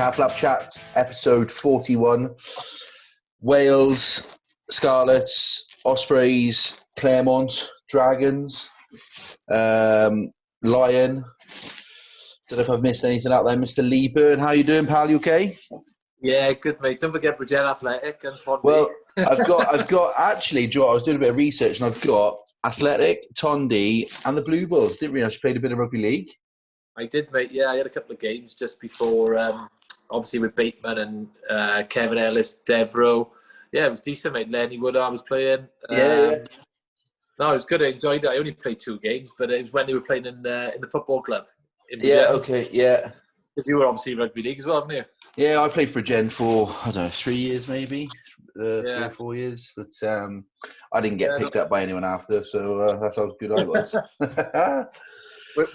Catflap Chats, episode 41. Wales, Scarlets, Ospreys, Clermont, Dragons, Lion. Don't know if I've missed anything out there. Mr. Lee Byrne, how you doing, pal? You okay? Yeah, good mate. Don't forget Bridget Athletic and Tondi. Well, I've got actually, Joe, I was doing a bit of research and I've got Athletic, Tondi, and the Blue Bulls. Didn't realise you played a bit of rugby league. I did, mate. Yeah, I had a couple of games just before, obviously with Bateman and Kevin Ellis, Devro. Yeah, it was decent, mate. Lenny Wood, I was playing. Yeah. No, it was good. I enjoyed it. I only played 2 games, but it was when they were playing in the football club. Yeah, okay, yeah. Because you were obviously rugby league as well, haven't you? Yeah, I played for Bridget for, I don't know, 3 years maybe, 3 Yeah. or 4 years. But I didn't get picked up by anyone after, so that's how good I was.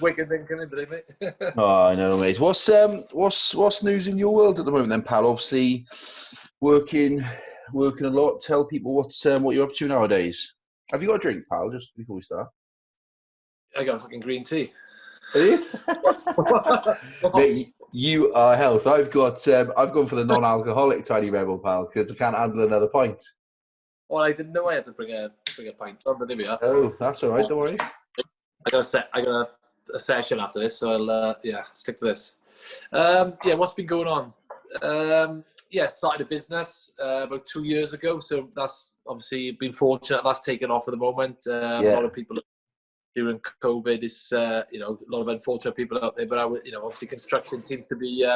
Wicked thing coming today, mate. Oh, I know, mate. What's news in your world at the moment then, pal? Obviously, working a lot. Tell people what you're up to nowadays. Have you got a drink, pal, just before we start? I got a fucking green tea. Are you? Mate, you are health. I've gone for the non-alcoholic Tiny Rebel, pal, because I can't handle another pint. Well, I didn't know I had to bring a pint. Oh, but there we are. Oh, that's all right. Don't worry. I got a session after this, so I'll stick to this. What's been going on? Started a business about 2 years ago, so that's obviously been fortunate. That's taken off at the moment. A lot of people during COVID is a lot of unfortunate people out there, but obviously construction seems to be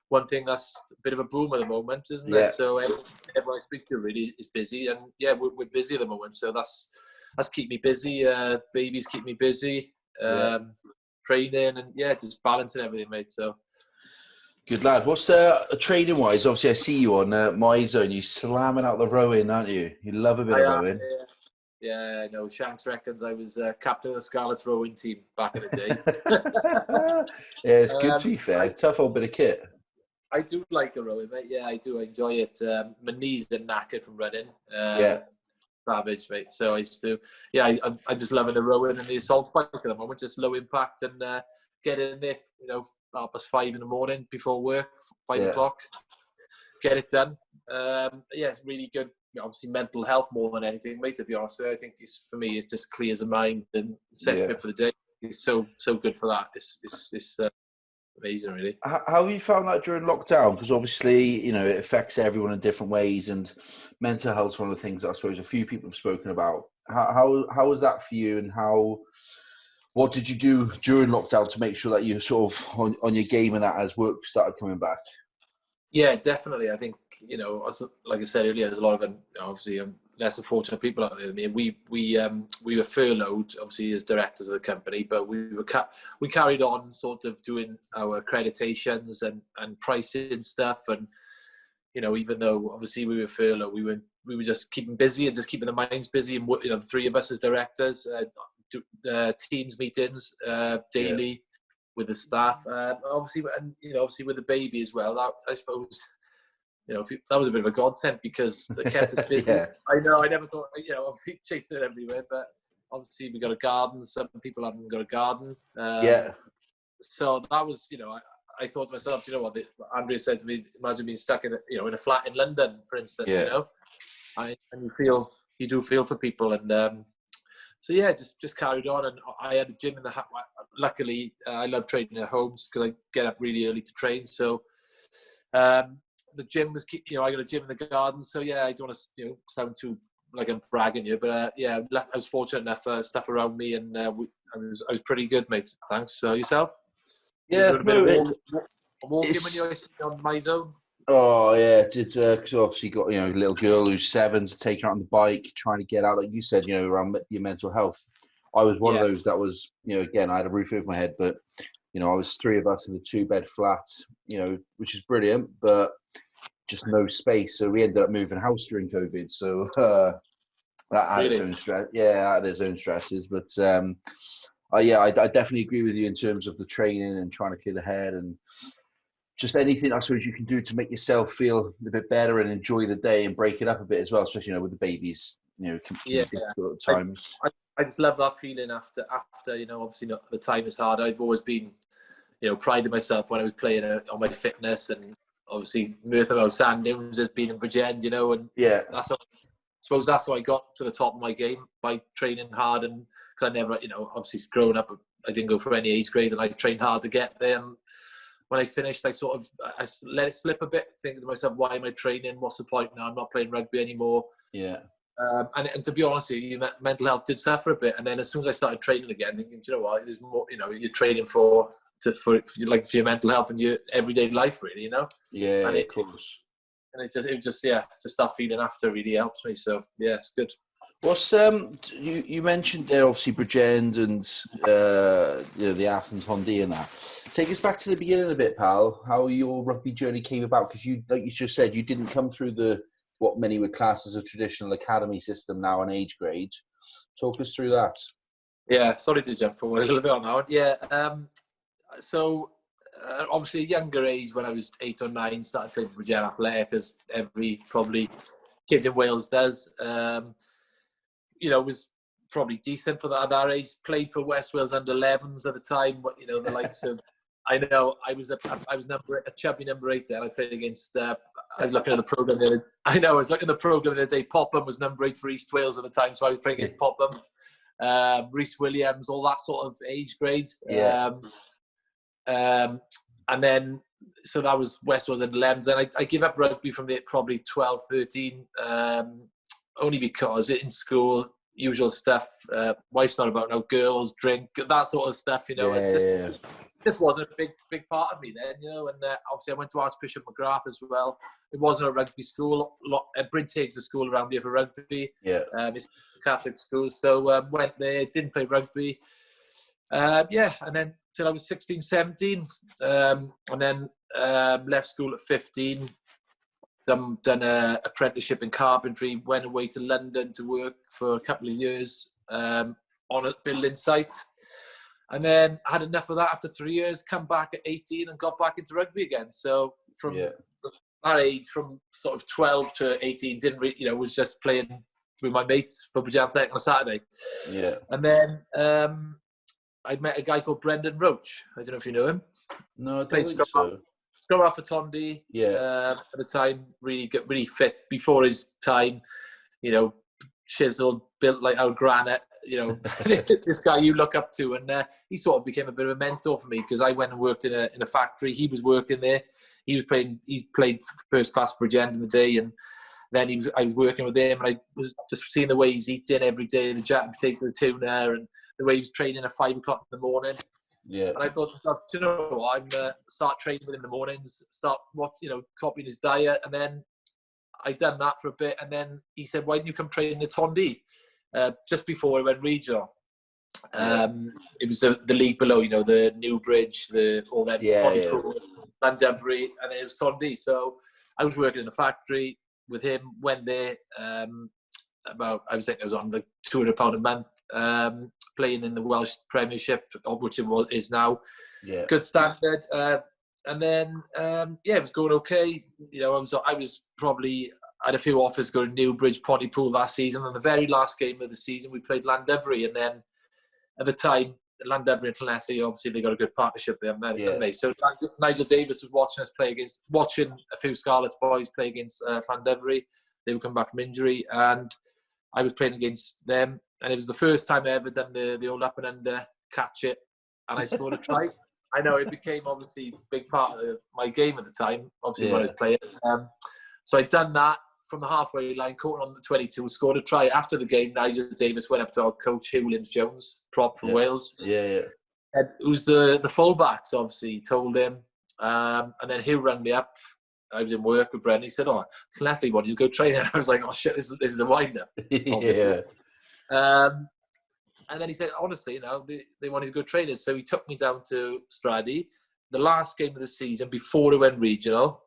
one thing that's a bit of a boom at the moment, isn't it? So everyone I speak to really is busy, and we're busy at the moment, so that's keep me busy. Babies keep me busy. Training and just balancing everything, mate. So good lad. What's training wise? Obviously, I see you on My Zone. You slamming out the rowing, aren't you? You love a bit of rowing. Yeah, I know. Shanks reckons I was captain of the Scarlets rowing team back in the day. Yeah, it's good to be fair. Tough old bit of kit. I do like a rowing, mate. Yeah, I do. I enjoy it. My knees are knackered from running. Savage, mate. So I used to, I'm just loving the rowing and the assault bike at the moment, just low impact and get in there, 5:30 in the morning before work, 5 o'clock, get it done. It's really good. Obviously, mental health more than anything, mate. To be honest, I think for me, it just clears the mind and sets me up for the day. It's so good for that. It's amazing, really. How have you found that during lockdown? Because obviously, it affects everyone in different ways, and mental health is one of the things that I suppose a few people have spoken about. How was that for you, and what did you do during lockdown to make sure that you're sort of on your game and that as work started coming back? Yeah, definitely. I think, like I said earlier, there's a lot of, obviously, less unfortunate people out there. I mean, we were furloughed, obviously, as directors of the company, but we carried on sort of doing our accreditations and pricing stuff. And, even though obviously we were furloughed, we were just keeping busy and just keeping the minds busy. And, the 3 of us as directors, teams meetings daily. With the staff, obviously with the baby as well. That, I suppose, that was a bit of a godsend because they kept us busy. I know. I never thought, obviously chasing it everywhere, but obviously we got a garden. Some people haven't got a garden. So that was, I thought to myself, what Andrea said to me. Imagine being stuck in a flat in London, for instance. And you do feel for people and. So just carried on, and I had a gym in the house. Luckily, I love training at home because I get up really early to train. So the gym was, I got a gym in the garden. So I don't want to, sound too like I'm bragging you, but I was fortunate enough stuff around me, and I was pretty good, mate. Thanks. So yourself? Yeah, doing a bit of walking when you're on My Zone. Oh yeah, because obviously got a little girl who's 7 to take her on the bike, trying to get out, like you said, around your mental health. I was one of those that was, again, I had a roof over my head, but I was 3 of us in a 2-bed flat, which is brilliant, but just no space. So we ended up moving house during COVID. So that had its own stress. Yeah, that had its own stresses, but I definitely agree with you in terms of the training and trying to clear the head and. Just anything, I suppose, you can do to make yourself feel a bit better and enjoy the day and break it up a bit as well, especially, with the babies, difficult at times. I just love that feeling after, obviously the time is hard. I've always been, prided myself when I was playing on my fitness and obviously Merthyr Mawr Sand Dunes has been in Bridgend, you know, and Yeah. that's how, I suppose that's how I got to the top of my game, by training hard. And because I never, you know, obviously growing up, I didn't go for any age grade, and I trained hard to get there. And when I finished, I let it slip a bit, thinking to myself, why am I training? What's the point now? I'm not playing rugby anymore. Yeah. And to be honest with you, mental health did suffer a bit. And then as soon as I started training again, thinking, you know what, there's more, you know, you're training for your mental health and your everyday life, really, you know? Yeah, and of course. And just that feeling after really helps me. So yeah, it's good. What's you mentioned there obviously Bridgend and you know, the Athens Hondy and that. Take us back to the beginning a bit, pal. How your rugby journey came about, because you, like you just said, you didn't come through the what many would class as a traditional academy system now and age grade. Talk us through that. Yeah, sorry to jump forward a little bit on that one. Yeah, so obviously at a younger age, when I was 8 or 9, started playing for Bridgend Athletic, as every probably kid in Wales does. You know, was probably decent for that at that age. Played for West Wales under-11s at the time, but you know, the likes of, I know I was a chubby number 8 then. I played against. I was looking at the program the other. I know I was looking at the program the other day. Popham was number 8 for East Wales at the time, so I was playing against Popham, Rhys Williams, all that sort of age grades. Yeah. And then, so that was West Wales under-11s, and I gave up rugby from the probably 12, 13. Only because in school, usual stuff, wife's not about no girls, drink, that sort of stuff, you know. Yeah. This wasn't a big part of me then, you know. And obviously I went to Archbishop McGrath as well. It wasn't a rugby school. Bryn takes a school around here for rugby. Yeah. It's a Catholic school. So went there, didn't play rugby. And then till I was 16, 17. And then left school at 15. Done an apprenticeship in carpentry, went away to London to work for a couple of years on a building site, and then had enough of that after 3 years, come back at 18 and got back into rugby again. So from that age, from sort of 12 to 18, was just playing with my mates for Bridgend Athletic on a Saturday. Yeah. And then I met a guy called Brendan Roach. I don't know if you know him. No, I don't think so. Go off for Tondi. At the time, really fit before his time. You know, chiseled, built like our granite. You know, this guy you look up to, and he sort of became a bit of a mentor for me, because I went and worked in a factory. He was working there. He played first class Bridgend in the day, and then I was working with him, and I was just seeing the way he's eating every day, the jack potato tuna, and the way he was training at 5 o'clock in the morning. Yeah. And I thought, you know what, I'm start training with him in the mornings, copying his diet. And then I done that for a bit, and then he said, why don't you come train at Tondi? Just before I went regional. It was the league below, you know, the Newbridge, all that, Pontypool, Llandovery, and then it was Tondi. So I was working in a factory with him, went there I was on like £200 a month, playing in the Welsh Premiership, which is now good standard. And then it was going okay. You know, I had a few offers going to Newbridge, Pontypool that season. And the very last game of the season, we played Llandovery, and then at the time, Llandovery and Llanelli, obviously they got a good partnership there, haven't they? So Nigel Davis was watching a few Scarlets boys play against Llandovery. They were coming back from injury, and I was playing against them, and it was the first time I ever done the old up and under, catch it, and I scored a try. I know it became obviously a big part of my game at the time, obviously when I was playing. So I'd done that from the halfway line, caught on the 22, scored a try. After the game, Nigel Davis went up to our coach, Hugh Williams-Jones, prop from Wales. And who's the fullbacks, obviously, told him. And then Hugh rang me up. I was in work with Brendan. He said, Llanelli wanted to go train. And I was like, oh shit, this is a wind-up. And then he said, honestly, you know, they wanted to go train. So he took me down to Stradi. The last game of the season, before it went regional,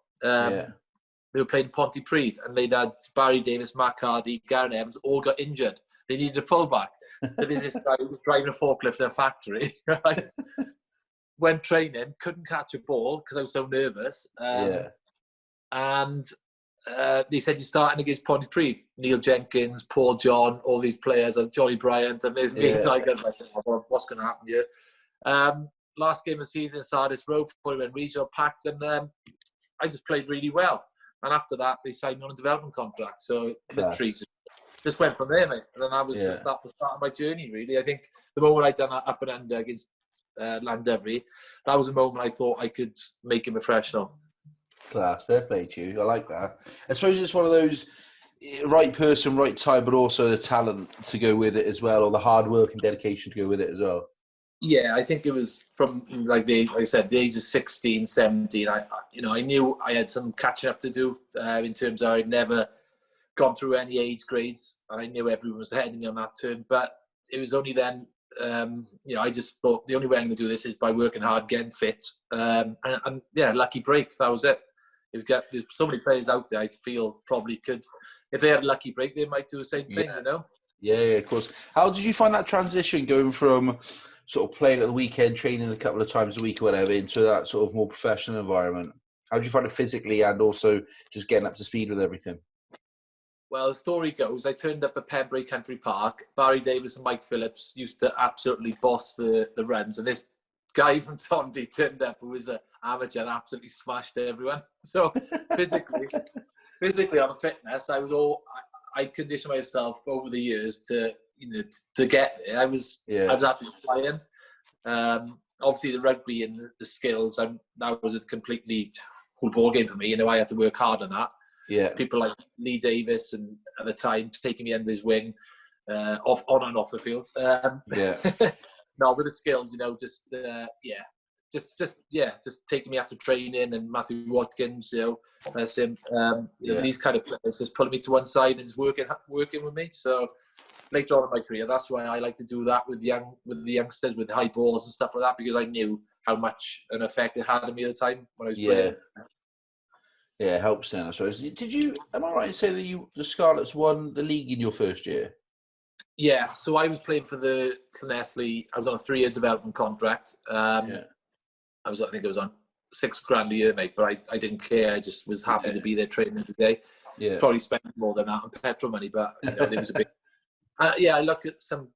they were playing Pontypridd, and they'd had Barry Davis, Matt Cardy, Garen Evans, all got injured. They needed a fullback. So there's this guy who was driving a forklift in a factory, right? Went training, couldn't catch a ball because I was so nervous. And they said, you're starting against Pontypridd. Neil Jenkins, Paul John, all these players, and Johnny Bryant, and there's me. Like, what's going to happen here? Last game of the season, Sardis Road, before we went regional, packed, and I just played really well. And after that, they signed me on a development contract. So literally just went from there, mate. And then that was the start of my journey, really. I think the moment I done that up and under against Llandovery, that was the moment I thought I could make him professional. Class, fair play to you. I like that. I suppose it's one of those right person, right time, but also the talent to go with it as well, or the hard work and dedication to go with it as well. Yeah, I think it was from like I said, the age of 16, 17. I knew I had some catching up to do in terms of I'd never gone through any age grades, and I knew everyone was ahead of me on that turn. But it was only then, I just thought the only way I'm going to do this is by working hard, getting fit, and lucky break. That was it. There's so many players out there I feel probably could, if they had a lucky break, they might do the same thing, you know? Yeah, of course. How did you find that transition going from sort of playing at the weekend, training a couple of times a week or whatever, into that sort of more professional environment? How did you find it physically and also just getting up to speed with everything? Well, the story goes, I turned up at Pembrey Country Park. Barry Davis and Mike Phillips used to absolutely boss the runs, and this guy from Tondy turned up who was an amateur and absolutely smashed everyone. So physically on the fitness, I conditioned myself over the years to get there. I was absolutely flying. Obviously the rugby and the skills, that was a completely whole ball game for me. I had to work hard on that. Yeah. People like Lee Davis and at the time taking me under his wing, on and off the field. No, with the skills, just taking me after training, and Matthew Watkins, bless him. These kind of players just pulling me to one side and just working with me. So later on in my career, that's why I like to do that with the youngsters, with high balls and stuff like that, because I knew how much an effect it had on me at the time when I was playing. Yeah, it helps then, I suppose. Am I right in saying that the Scarlets won the league in your first year? Yeah, so I was playing for the Llanelli. I was on a 3-year development contract. I think I was on $6,000 a year, mate, but I didn't care. I just was happy to be there training every day. Yeah. Probably spent more than that on petrol money, but there was a big. I look at some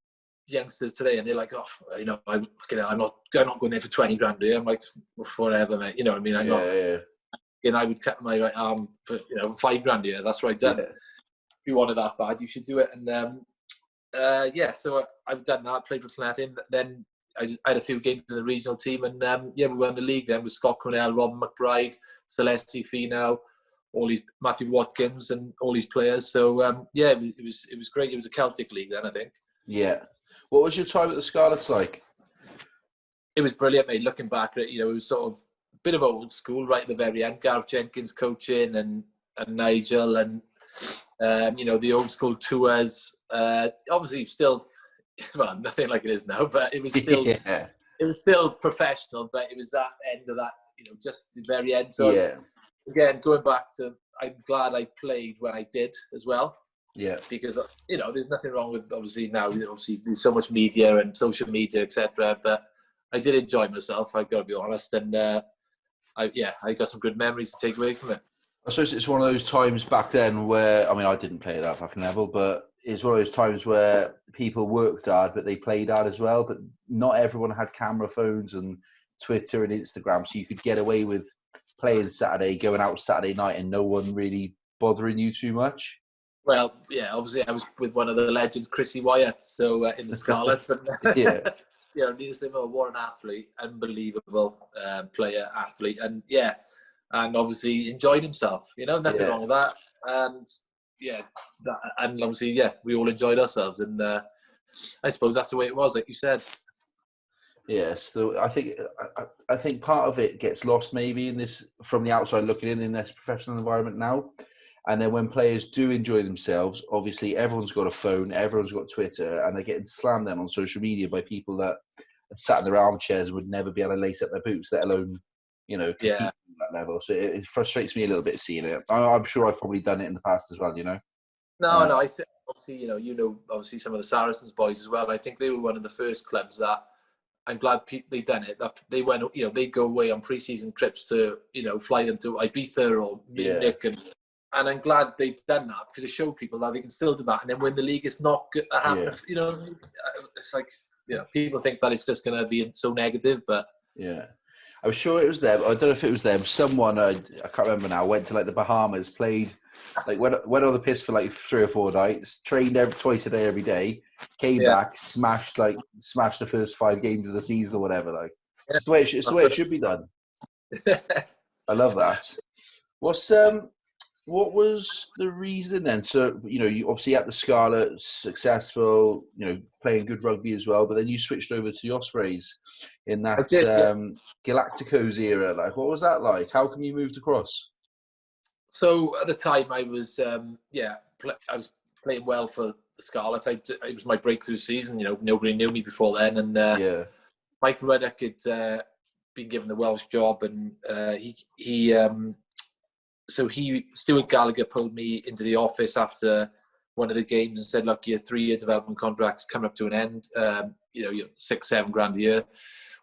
youngsters today, and they're like, I'm not going there for $20,000 a year. I'm like, whatever, mate. You know what I mean? I'm not. I would cut my right arm for $5,000 a year. That's what I've done. Yeah. If you wanted that bad, you should do it. And so I've done that. Played for Llanelli. Then I had a few games in the regional team, and we won the league then with Scott Cornell, Robin McBride, Celeste Finau, all these Matthew Watkins, and all these players. So it was great. It was a Celtic league then, I think. Yeah. What was your time at the Scarlets like? It was brilliant, mate. Looking back at it, it was sort of a bit of old school right at the very end. Gareth Jenkins coaching, and Nigel, and the old school tours. Obviously still, well, nothing like it is now, but it was still it was still professional, but it was that end of that, just the very end. So again, going back to, I'm glad I played when I did as well. Yeah. Because there's nothing wrong with, obviously now, there's so much media and social media, etc. But I did enjoy myself, I've got to be honest, and I got some good memories to take away from it. I suppose it's one of those times back then where, I didn't play at that fucking level, but it's one of those times where people worked hard, but they played hard as well. But not everyone had camera phones and Twitter and Instagram, so you could get away with playing Saturday, going out Saturday night, and no one really bothering you too much. Well, obviously I was with one of the legends, Chrissy Wyatt, so in the Scarlets. And, needless to say, what an athlete, unbelievable player, athlete, and and obviously enjoyed himself. Nothing wrong with that. And and obviously, we all enjoyed ourselves, and I suppose that's the way it was, like you said. Yes, so I think part of it gets lost maybe in this, from the outside looking in this professional environment now. And then when players do enjoy themselves, obviously everyone's got a phone, everyone's got Twitter, and they're getting slammed then on social media by people that sat in their armchairs and would never be able to lace up their boots, let alone, compete at that level. So it frustrates me a little bit seeing it. I'm sure I've probably done it in the past as well, No, I said, obviously, obviously some of the Saracens boys as well. I think they were one of the first clubs that I'm glad they done it. That they went, they go away on pre-season trips to, fly them to Ibiza or Munich, and I'm glad they've done that, because it showed people that they can still do that. And then when the league is not good, it's like, people think that it's just going to be so negative, but I'm sure it was them. I don't know if it was them. Someone, I can't remember now, went to like the Bahamas, played, like went on the piss for like 3 or 4 nights, trained twice a day every day, came Yeah. back, smashed the first 5 games of the season or whatever. Like Yeah. it's the way it should be done. I love that. What was the reason then? So, you obviously at the Scarlet, successful, playing good rugby as well, but then you switched over to the Ospreys in I that did, yeah. Galacticos era. Like, what was that like? How come you moved across? So at the time, I was I was playing well for the Scarlet. It was my breakthrough season. Nobody knew me before then, and Yeah, Mike Ruddock had been given the Welsh job, and Stuart Gallagher pulled me into the office after one of the games and said, "Look, your 3-year development contract's coming up to an end. You're 6-7 grand a year.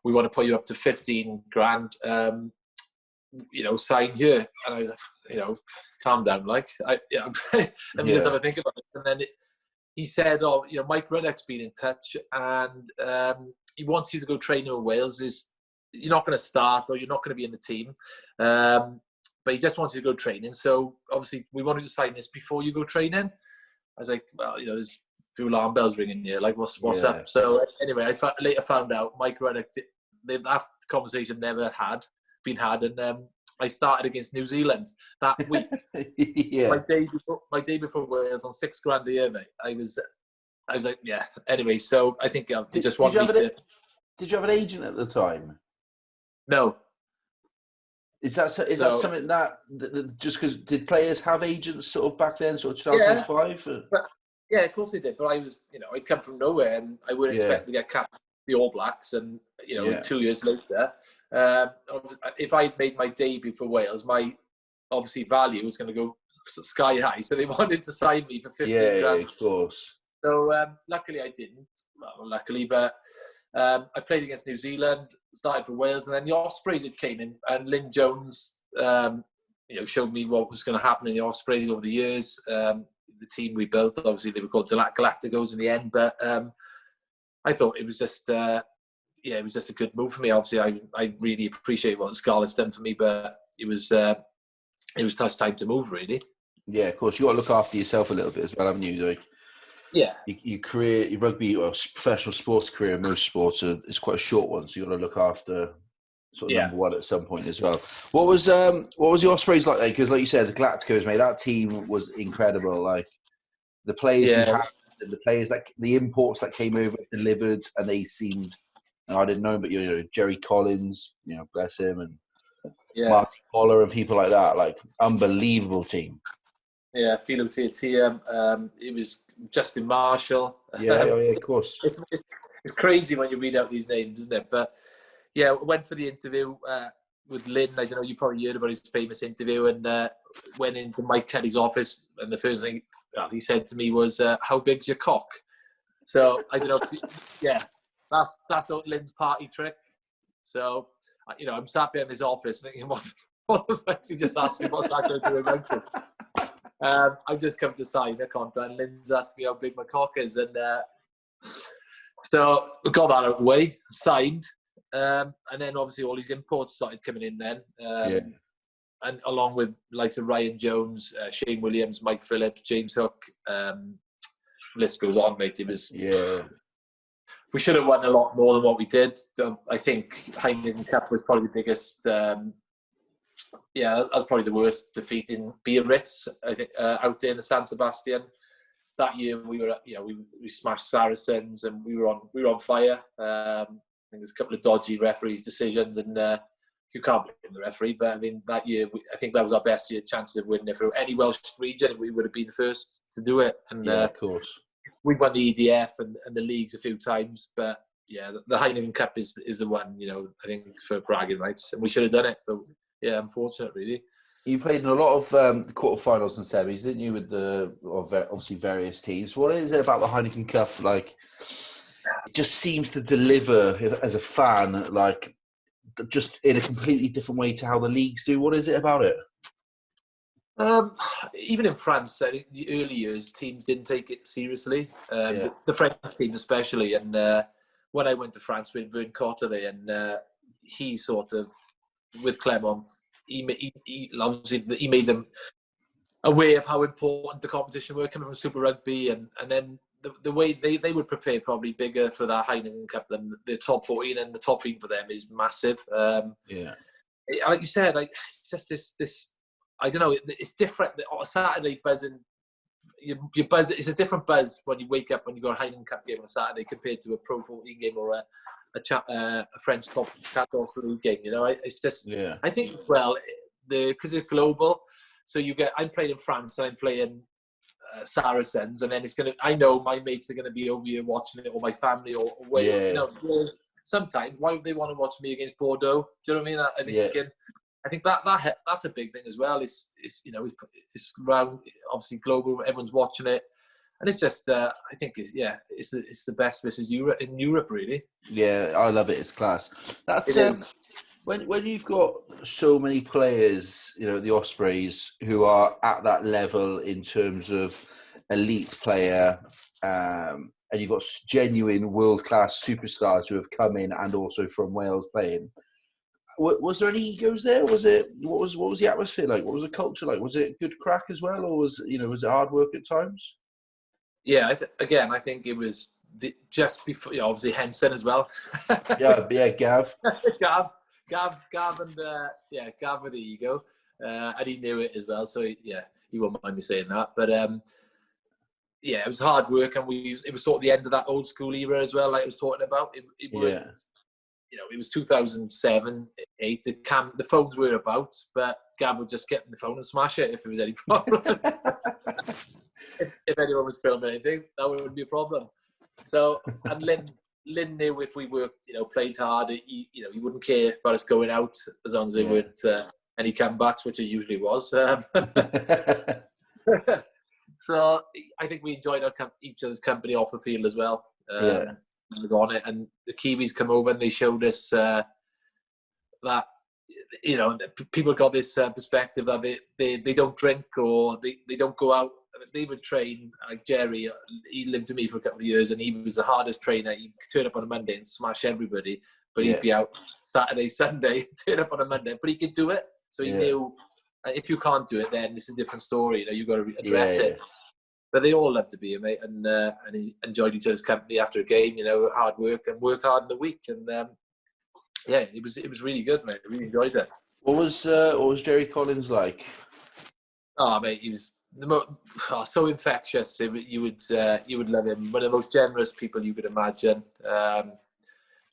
We want to put you up to 15 grand. Sign here." And I was like, calm down, like, let me just yeah, have a think about it. And then he said, "Oh, Mike Ruddock's been in touch, and he wants you to go train in Wales. You're not going to start, or you're not going to be in the team, but he just wants you to go training. So obviously, we wanted to sign this before you go training." I was like, "Well, there's a few alarm bells ringing here. Like, what's yeah, up?" So anyway, I later found out Mike Ruddock, that conversation never had been had, and I started against New Zealand that week. yeah. My day before Wales on 6 grand a year, mate. I was like, yeah. Anyway, so I think they just want me to. Did you have an agent at the time? No. Is that something that just because did players have agents sort of back then, sort of Yeah, 2005? but yeah, of course they did. But I was, I come from nowhere, and I wouldn't Yeah, expect to get capped the All Blacks, and yeah, 2 years later, if I made my debut for Wales, my obviously value was going to go sky high. So they wanted to sign me for 15 yeah, grand. of course. So luckily I didn't. Well, luckily, but I played against New Zealand, started for Wales, and then the Ospreys it came in, and Lynn Jones, showed me what was going to happen in the Ospreys over the years. The team we built, obviously they were called Galacticos in the end, but I thought it was just, it was just a good move for me. Obviously, I really appreciate what the Scarlet's done for me, but it was just time to move, really. Yeah, of course. You got to look after yourself a little bit as well, haven't you? Like, Yeah. your rugby or professional sports career, most sports is quite a short one, so you got to look after sort of number one at some point as well. What was the Ospreys like then? Because like you said, the Galacticos, mate, that team was incredible. Like the players you had, the imports that came over delivered, and they seemed. And I didn't know, but Jerry Collins, bless him, and Marty Poller and people like that, like unbelievable team. Yeah, Philo Tia. It was Justin Marshall. Yeah, of course. It's crazy when you read out these names, isn't it? But yeah, went for the interview with Lynn. I don't know, you probably heard about his famous interview, and went into Mike Kelly's office, and the first thing he said to me was, "How big's your cock?" So I don't know. That's Lynn's party trick. So I'm sat there in his office thinking, what the fuck? He just asked me what's that going to do about it? I've just come to sign a contract, and Lynn's asked me how big my cock is, and so we got that out of the way, signed, and then obviously all these imports started coming in then, and along with likes of Ryan Jones, Shane Williams, Mike Phillips, James Hook, list goes on, mate. It was we should have won a lot more than what we did. I think Heineken Cup was probably the biggest. That was probably the worst defeat in Biarritz. I think out there in the San Sebastian. That year we were, we smashed Saracens, and we were on fire. I think there's a couple of dodgy referees' decisions, and you can't blame the referee. But I mean, that year I think that was our best year chances of winning. If any Welsh region, we would have been the first to do it. And of course. We won the EDF and the leagues a few times, but the Heineken Cup is the one, I think, for bragging rights, and we should have done it, but unfortunate really. You played in a lot of quarterfinals and semis, didn't you, with obviously various teams. What is it about the Heineken Cup? Like, it just seems to deliver as a fan, like, just in a completely different way to how the leagues do. What is it about it? Even in France, I think the early years, teams didn't take it seriously. The French team especially. And when I went to France with Vern Cotter there, and he sort of with Clermont, obviously he made them aware of how important the competition were coming from Super Rugby, and then the way they would prepare probably bigger for that Heineken Cup than the top 14, and the top 14 for them is massive. Like you said, like it's just this I don't know, it's different. On a Saturday buzzing, you buzz. It's a different buzz when you wake up when you got a Heineken Cup game on a Saturday compared to a Pro 14 game or a French top 14 game. You know, it's just I think as well because it's global. So I'm playing in France and I'm playing Saracens, and then I know my mates are gonna be over here watching it, or my family, or Wales. You know, sometimes why would they want to watch me against Bordeaux? Do you know what I mean? I think that's a big thing as well. It's around, obviously global. Everyone's watching it, and it's just I think it's the best versus Europe in Europe really. Yeah, I love it. It's class. That's when you've got so many players, you know, the Ospreys who are at that level in terms of elite player, and you've got genuine world-class superstars who have come in and also from Wales playing. Was there any egos there? What was the atmosphere like? What was the culture like? Was it good crack as well, or was it hard work at times? Yeah, I think it was just before, obviously Henson as well. Gav. Gav and Gav with the ego, and he knew it as well. So he won't mind me saying that. But it was hard work, and it was sort of the end of that old school era as well. Like I was talking about, it was 2007, 8. The phones were about, but Gav would just get in the phone and smash it if there was any problem. if anyone was filming anything, that wouldn't be a problem. So, and Lynn knew if we worked, played hard, he wouldn't care about us going out as long as there weren't any comebacks, which it usually was. So I think we enjoyed each other's company off the field as well. Was on it, and the Kiwis come over and they showed us that people got this perspective that they don't drink or they don't go out. They would train, like Jerry. He lived with me for a couple of years, and he was the hardest trainer. He'd turn up on a Monday and smash everybody, but he'd be out Saturday, Sunday, turn up on a Monday. But he could do it, so he knew if you can't do it, then it's a different story. You've got to address it. But they all loved to be here, mate, and he enjoyed each other's company after a game. Hard work, and worked hard in the week, and it was really good, mate. I really enjoyed it. What was Jerry Collins like? Oh, mate, he was so infectious. You would love him. One of the most generous people you could imagine.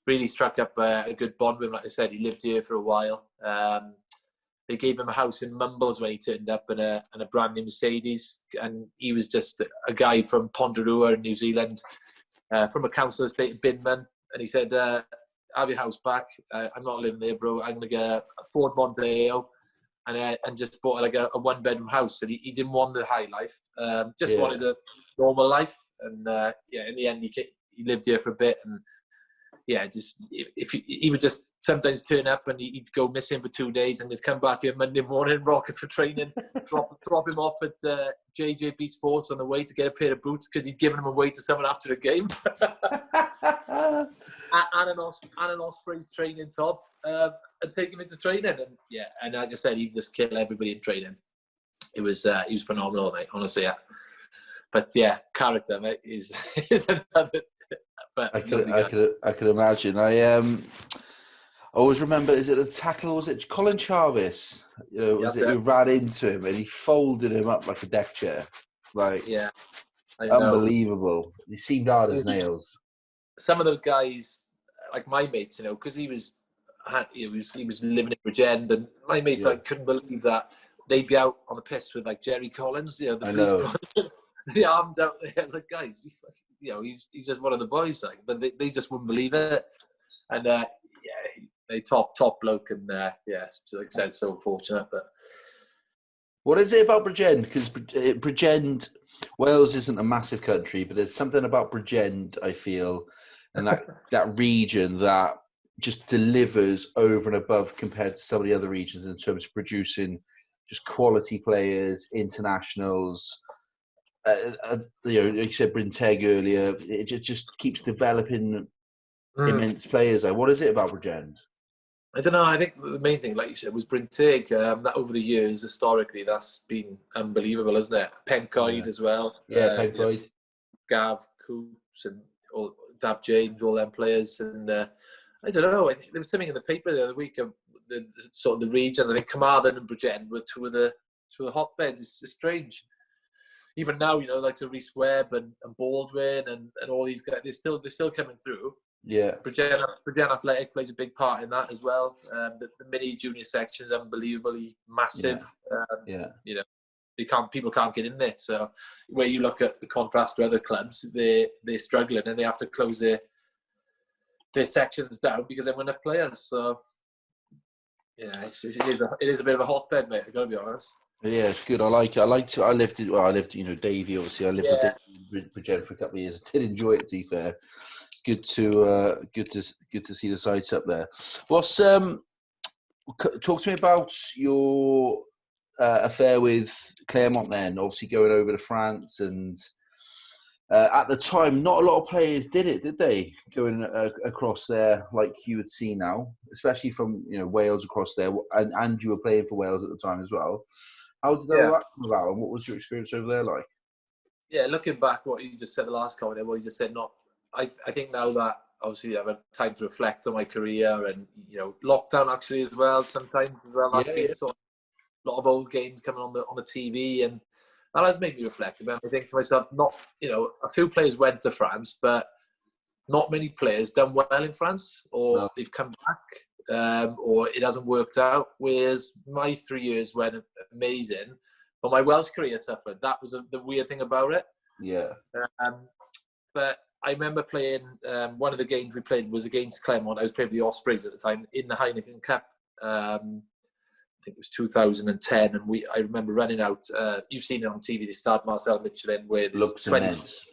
Really struck up a good bond with him. Like I said, he lived here for a while. They gave him a house in Mumbles when he turned up, and a brand new Mercedes. And he was just a guy from Pondarua in New Zealand, from a council estate in Byrne. And he said, "Have your house back. I'm not living there, bro. I'm gonna get a Ford Mondeo." And just bought like a one-bedroom house. And he didn't want the high life, just wanted a normal life. And in the end, he lived here for a bit. And he would just sometimes turn up and he'd go missing for 2 days, and he'd come back here Monday morning, rocket for training, drop him off at JJB Sports on the way to get a pair of boots because he'd given them away to someone after the game. and an Osprey's training top. And take him into training, and like I said, he'd just kill everybody in training. He was phenomenal, mate. Honestly, But character, mate, is another. But I could imagine. I always remember. Is it a tackle? Was it Colin Jarvis? Who ran into him and he folded him up like a deck chair? Unbelievable. He seemed hard as nails. Some of the guys, like my mates, because he was living in Bridgend, and my mates couldn't believe that they'd be out on the piss with like Jerry Collins, the the armed out there. I was like, guys, he's just one of the boys, like, but they just wouldn't believe it. And they top bloke, and like I said, so fortunate. But what is it about Bridgend? Because Bridgend, Wales isn't a massive country, but there's something about Bridgend, I feel, and that region that just delivers over and above compared to some of the other regions in terms of producing just quality players, internationals. You said Brinteg earlier. It just keeps developing immense players. What is it about Bridgend? I don't know. I think the main thing, like you said, was Bryn Teg. That over the years, historically, that's been unbelievable, isn't it? Pencoed as well. Yeah, Pencoed. Gav Coops and all, Dav James, all them players. And I don't know. I think there was something in the paper the other week of the sort of the region. I think Carmarthen and Bridgend were two of the hotbeds. It's strange. Even now, like to Rhys Webb and Baldwin and all these guys, they're still coming through. Yeah. Bridgend Athletic plays a big part in that as well. The mini junior section is unbelievably massive. People can't get in there. So where you look at the contrast to other clubs, they're struggling and they have to close their sections down because they have enough players. So yeah, it is a bit of a hotbed, mate. I've got to be honest. Yeah, it's good. I like it. I lived, Davey, obviously. I lived at Bridgend for a couple of years. I did enjoy it, to be fair. Good to see the sites up there. Talk to me about your affair with Clermont then, obviously going over to France, and at the time not a lot of players did they, going across there like you would see now, especially from Wales across there, and you were playing for Wales at the time as well. How did that come about, and what was your experience over there like? Yeah, looking back, what you just said, the last comment there, what you just said, I think now that obviously I've had time to reflect on my career and, lockdown actually as well, sometimes as well. That's been sort of a lot of old games coming on the TV, and that has made me reflect about it. I think to myself, a few players went to France, but not many players done well in France, or they've come back, or it hasn't worked out. Whereas my 3 years went amazing, but my Welsh career suffered. That was the weird thing about it. Yeah. But I remember playing, one of the games we played was against Clermont. I was playing for the Ospreys at the time in the Heineken Cup. I think it was 2010, and I remember running out. You've seen it on TV. They start Marcel Michelin, where there's looks immense.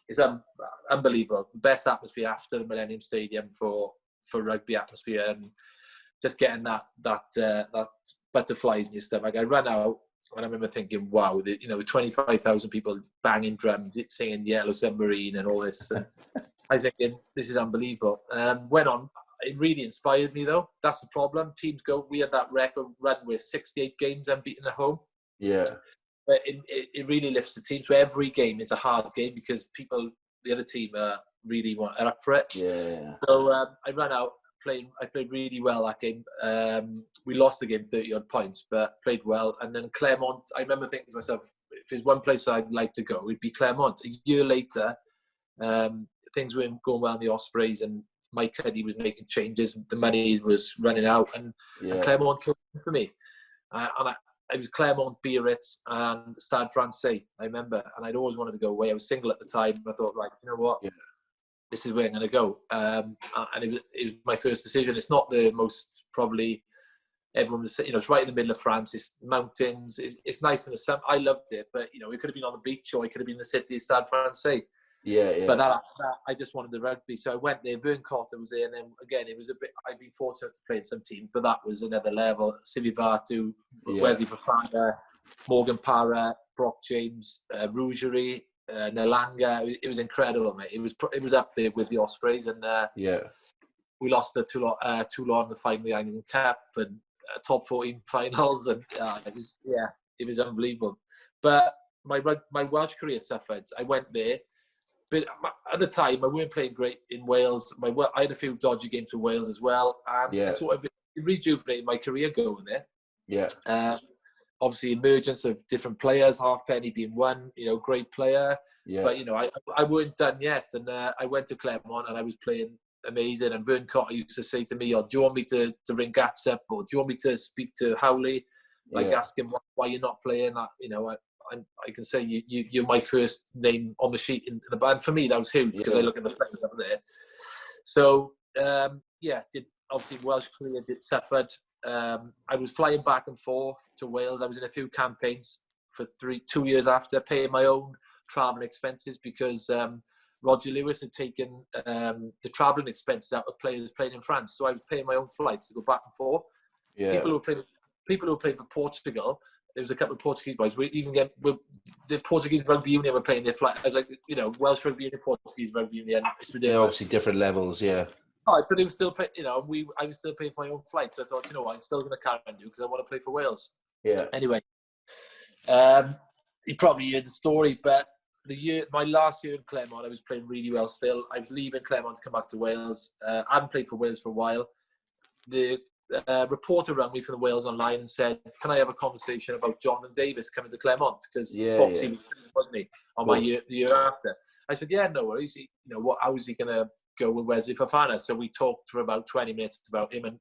It's unbelievable. The best atmosphere after the Millennium Stadium for rugby atmosphere, and just getting that butterflies in your stomach. I ran out, and I remember thinking, wow, 25,000 people banging drums, singing Yellow Submarine and all this. And I was thinking, this is unbelievable. Went on. It really inspired me, though. That's the problem. Teams we had that record run with 68 games unbeaten at home. Yeah. But it really lifts the team. So every game is a hard game because the other team really are up for it. Yeah. So I ran out. I played really well that game. We lost the game 30-odd points, but played well. And then Clermont, I remember thinking to myself, if there's one place I'd like to go, it'd be Clermont. A year later, things were going well in the Ospreys, and Mike Cuddy was making changes. The money was running out, and Clermont came for me. I was Clermont, Biarritz, and Stade Francais, I remember. And I'd always wanted to go away. I was single at the time. I thought, right, you know what? Yeah. This is where I'm going to go. And it was my first decision. It's not the most, probably, everyone was, it's right in the middle of France. It's mountains. It's nice in the sun. I loved it. But, it could have been on the beach, or it could have been in the city of Stade Francais. Yeah. But that I just wanted the rugby. So I went there. Vern Cotter was there. And then, again, it was a bit, I'd been fortunate to play in some teams, but that was another level. Sivi Vatu, Wesley Fafana, Morgan Parra, Brock James, Rougerie, Nalanga. It was incredible, mate. It was up there with the Ospreys, and we lost the Toulon in the final of the Heineken Cup and top 14 finals, and it was unbelievable. But my Welsh career suffered. I went there, but at the time I weren't playing great in Wales. I had a few dodgy games for Wales as well, and sort of rejuvenated my career going there. Yeah. Obviously, emergence of different players, Halfpenny being one, great player. Yeah. But, I weren't done yet. And I went to Clermont and I was playing amazing. And Vern Cotter used to say to me, do you want me to ring Gats up, or do you want me to speak to Howley? Ask him why you're not playing. I can say you're my first name on the sheet in the band. For me, that was huge because I look at the players up there. So, obviously Welsh career suffered. I was flying back and forth to Wales. I was in a few campaigns for 2 years after, paying my own travelling expenses because Roger Lewis had taken the travelling expenses out of players playing in France. So I was paying my own flights to go back and forth. Yeah. People who played for Portugal, there was a couple of Portuguese boys. We even the Portuguese rugby union were playing their flight. I was like, Welsh rugby union, Portuguese rugby union. It's ridiculous. They're obviously different levels, yeah. but it was still, I was still paying for my own flight. So I thought, I'm still going to carry on because I want to play for Wales. Yeah. Anyway, you probably heard the story, but my last year in Clermont, I was playing really well still. I was leaving Clermont to come back to Wales. I hadn't played for Wales for a while. The reporter rang me from the Wales Online and said, can I have a conversation about Jonathan Davis coming to Clermont? Because Foxy was, wasn't he, on the year after. I said, yeah, no worries. How is he going to go with Wesley Fofana? So we talked for about 20 minutes about him and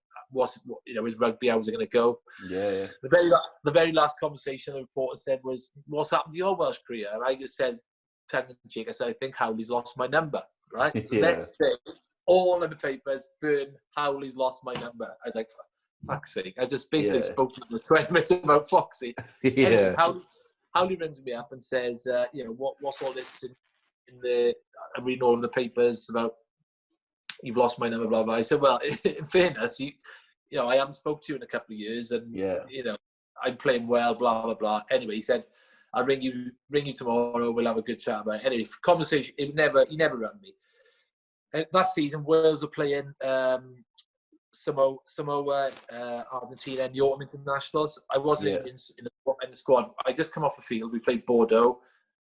his rugby, how was it going to go? Yeah. The very last conversation the reporter said was, what's happened to your Welsh career? And I just said, tongue in cheek, I said, I think Howley's lost my number, right? So next day, all in the papers, Byrne, Howley's lost my number. I was like, for fuck's sake. I just basically spoke to him for 20 minutes about Foxy. Yeah. Anyway, Howley rings me up and says, what's all this in the, I'm reading all of the papers about, you've lost my number, blah, blah. I said, well, in fairness, I haven't spoke to you in a couple of years and, I'm playing well, blah, blah, blah. Anyway, he said, I'll ring you tomorrow. We'll have a good chat about it. Anyway, conversation, he never rang me. And that season, Wales were playing Samoa, Argentina, and the Autumn Internationals. I wasn't in the squad. I just come off the field. We played Bordeaux.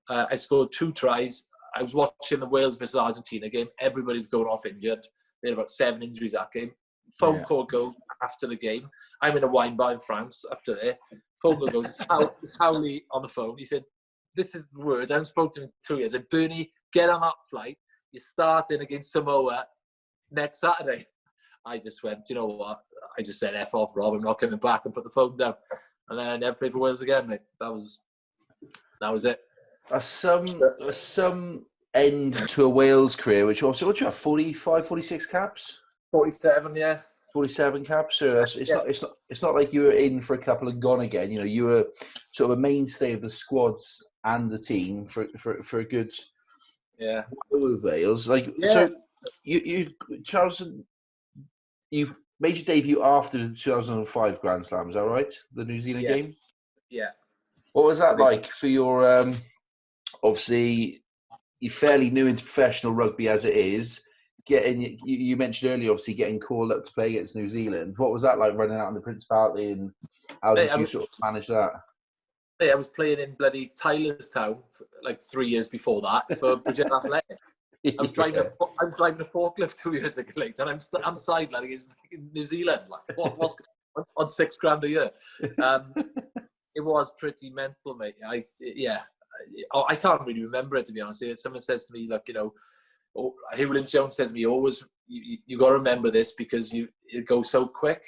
I scored 2 tries. I was watching the Wales versus Argentina game. Everybody was going off injured. They had about 7 injuries that game. Phone call goes after the game. I'm in a wine bar in France after there. Phone call goes, it's Howley on the phone. He said, this is the words. I haven't spoken to him in 2 years. I said, Bernie, get on that flight. You're starting against Samoa next Saturday. I just went, you know what? I just said, F off, Rob. I'm not coming back, and put the phone down. And then I never played for Wales again, mate. That was it. Some end to a Wales career, which also, what do you have, 45, 46 caps? 47, yeah. 47 caps. So it's not like you were in for a couple and gone again. You were sort of a mainstay of the squads and the team for a good with Wales. So Charles, you made your debut after the 2005 Grand Slam, is that right? The New Zealand game? Yeah. What was that like for your, obviously, you're fairly new into professional rugby as it is. You mentioned earlier, obviously, getting called up to play against New Zealand. What was that like running out in the Principality, and how did you sort of manage that? Hey, I was playing in bloody Tylerstown like 3 years before that for Bridget Athletic. I was driving a forklift 2 years ago, and I'm sidelining against New Zealand. Like, what's on $6,000 a year? It was pretty mental, mate. I can't really remember it, to be honest. If someone says to me, like, Hugh Williams-Jones says to me, always, you got to remember this because it goes so quick.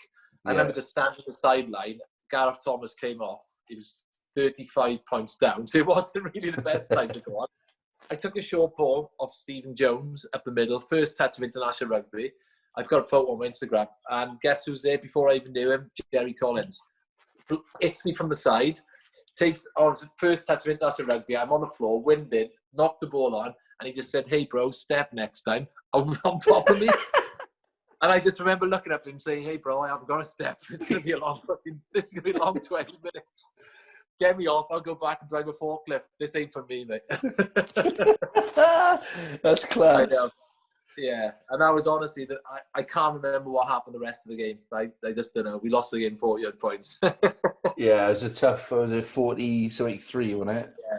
I remember just standing on the sideline. Gareth Thomas came off. He was 35 points down, so it wasn't really the best time to go on. I took a short ball off Stephen Jones up the middle, first touch of international rugby. I've got a photo on my Instagram, and guess who's there before I even knew him? Jerry Collins. Hits me from the side, takes on first touch of international rugby. I'm on the floor, winded, knocked the ball on, and he just said, "Hey, bro, step next time." On top of me. And I just remember looking at him saying, "Hey, bro, I haven't got a step. This is going to be a long 20 minutes. Get me off. I'll go back and drive a forklift. This ain't for me, mate." That's class. Yeah, and that was honestly that I can't remember what happened the rest of the game. I just don't know. We lost the game 40 points. Yeah, it was a tough. Was it 40-3, wasn't it? Yeah.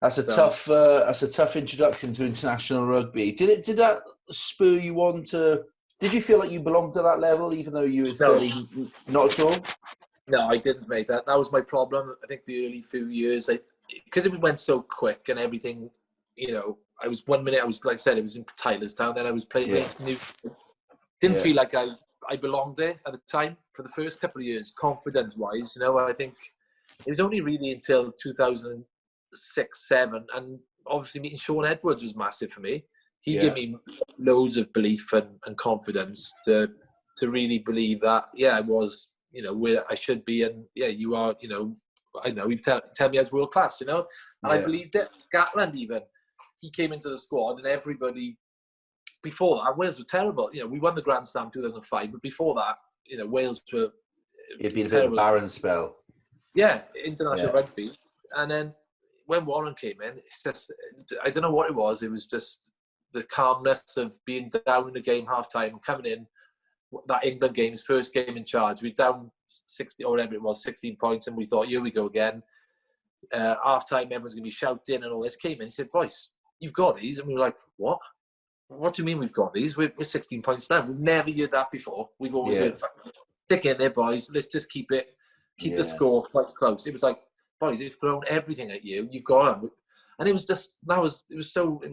That's a tough introduction to international rugby. Did that spur you on to? Did you feel like you belonged to that level, even though you were fairly not at all? No, I didn't, mate. That was my problem. I think the early few years, because it went so quick and everything, I was 1 minute, like I said, it was in Tylerstown, then I was playing against New. Didn't feel like I belonged there at the time for the first couple of years, confidence-wise. I think it was only really until 2006, 2007, and obviously meeting Sean Edwards was massive for me. He gave me loads of belief and confidence to really believe that, I was, where I should be, and you are, I know you tell me I was world class, and I believed it. Gatland even, he came into the squad, and everybody before that, Wales were terrible. We won the Grand Slam 2005, but before that, Wales were. It'd been a bit of a barren spell. Yeah, international rugby, and then when Warren came in, it's just I don't know what it was. It was just the calmness of being down in the game half time and coming in. That England game, his first game in charge, we're down 60 or whatever it was, 16 points, and we thought, here we go again. Half time, everyone's going to be shouting and all this. Came in, he said, boys, you've got these. And we were like, what? What do you mean we've got these? We're 16 points down. We've never heard that before. We've always heard, stick in there, boys. Let's just keep the score quite close. It was like, boys, they've thrown everything at you. You've got them. And it was just, it was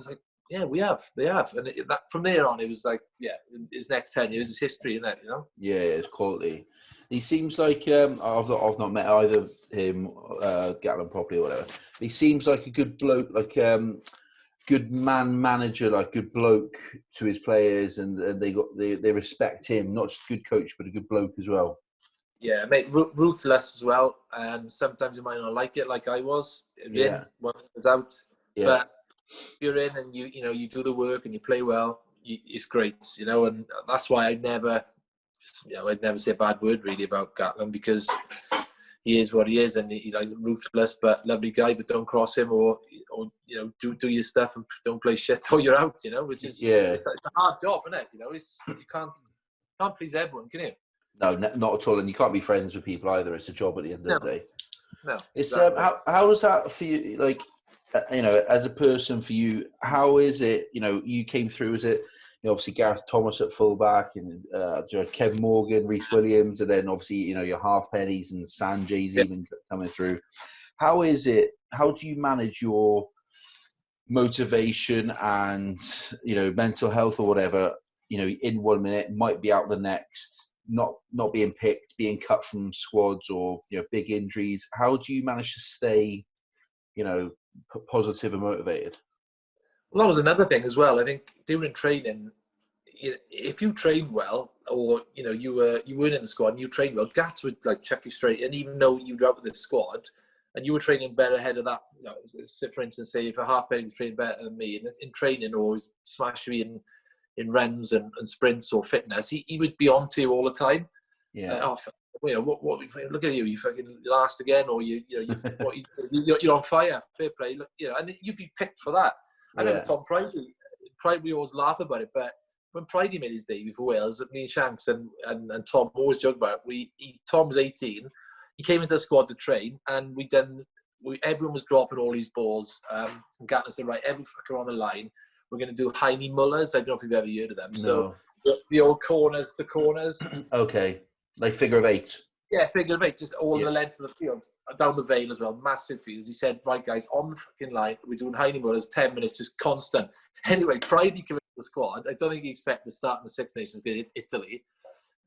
like, yeah, they have. And that from there on, it was like, yeah, his next 10 years is history, isn't it? You know? Yeah, it's quality. He seems like I've not met either him, Gatlin properly or whatever. He seems like a good bloke, like good manager, like good bloke to his players, and they respect him. Not just a good coach, but a good bloke as well. Yeah, mate, ruthless as well. And sometimes you might not like it, like I was. In, when I was out. Yeah. But you're in and you do the work and you play well, it's great, and that's why I'd never say a bad word really about Gatlin, because he is what he is, and he's like ruthless but lovely guy, but don't cross him or do your stuff and don't play shit or you're out, which is it's a hard job, isn't it? You can't please everyone, can you? No, not at all, and you can't be friends with people either. It's a job at the end of the day. No, it's exactly. How does that for you, like? As a person for you, how is it? You came through. Is it obviously Gareth Thomas at fullback and Kevin Morgan, Reece Williams, and then obviously your halfpennies and Sanjay's even coming through. How is it? How do you manage your motivation and mental health or whatever? In 1 minute, might be out the next. Not being picked, being cut from squads, or big injuries. How do you manage to stay, positive and motivated? Well, that was another thing as well. I think during training, if you trained well, or you weren't in the squad and you trained well, Gats would like chuck you straight in, even though you were out with the squad and you were training better ahead of that. For instance, say if a halfback was training better than me in training, or was smash me in runs and sprints or fitness, he would be on to you all the time. Yeah. What look at you fucking last again, or you're on fire, fair play, and you'd be picked for that. I remember Tom Pridey, we always laugh about it, but when Pridey made his debut for Wales, me and Shanks and Tom always joke about it. Tom was 18, he came into the squad to train, and everyone was dropping all these balls, and Gatlin said, right, every fucker on the line, we're going to do Heine Mullers. I don't know if you've ever heard of them. No. So the old corners, okay. Like figure of eight. Yeah, figure of eight, just all the length of the field, down the Vale as well, massive fields. He said, right, guys, on the fucking line, we're doing Heine Mullers, 10 minutes, just constant. Anyway, Pridey came into the squad. I don't think he expected to start in the Six Nations in Italy.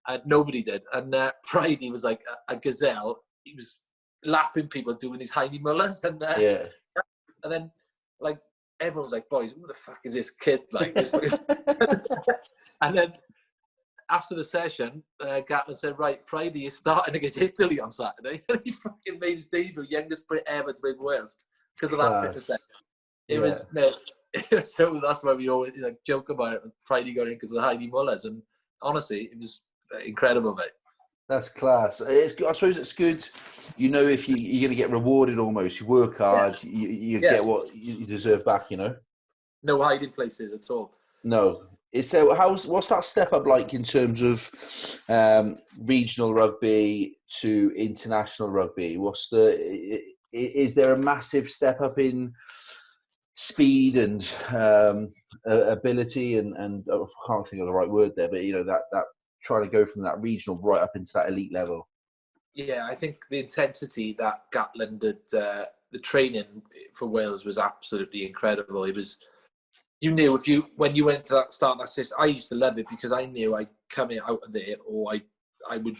And nobody did. And Pridey was like a gazelle. He was lapping people doing these Heine Mullers. And then, like, everyone was like, boys, who the fuck is this kid? Like, and then, after the session, Gatlin said, right, Pridey is starting against Italy on Saturday. And he fucking made his debut, youngest Brit ever to play for Wales, because of that fitness session. So that's why we always joke about it. Pridey got in because of the Heine Mullers. And honestly, it was incredible, mate. That's class. I suppose it's good, if you're going to get rewarded almost. You work hard, you get what you deserve back, No hiding places at all. No. So what's that step up like in terms of regional rugby to international rugby? Is there a massive step up in speed and ability and I can't think of the right word there, but that trying to go from that regional right up into that elite level? Yeah, I think the intensity that Gatlin did, the training for Wales was absolutely incredible. It was. You knew when you went to start that system, I used to love it because I knew I'd come out of there, or I would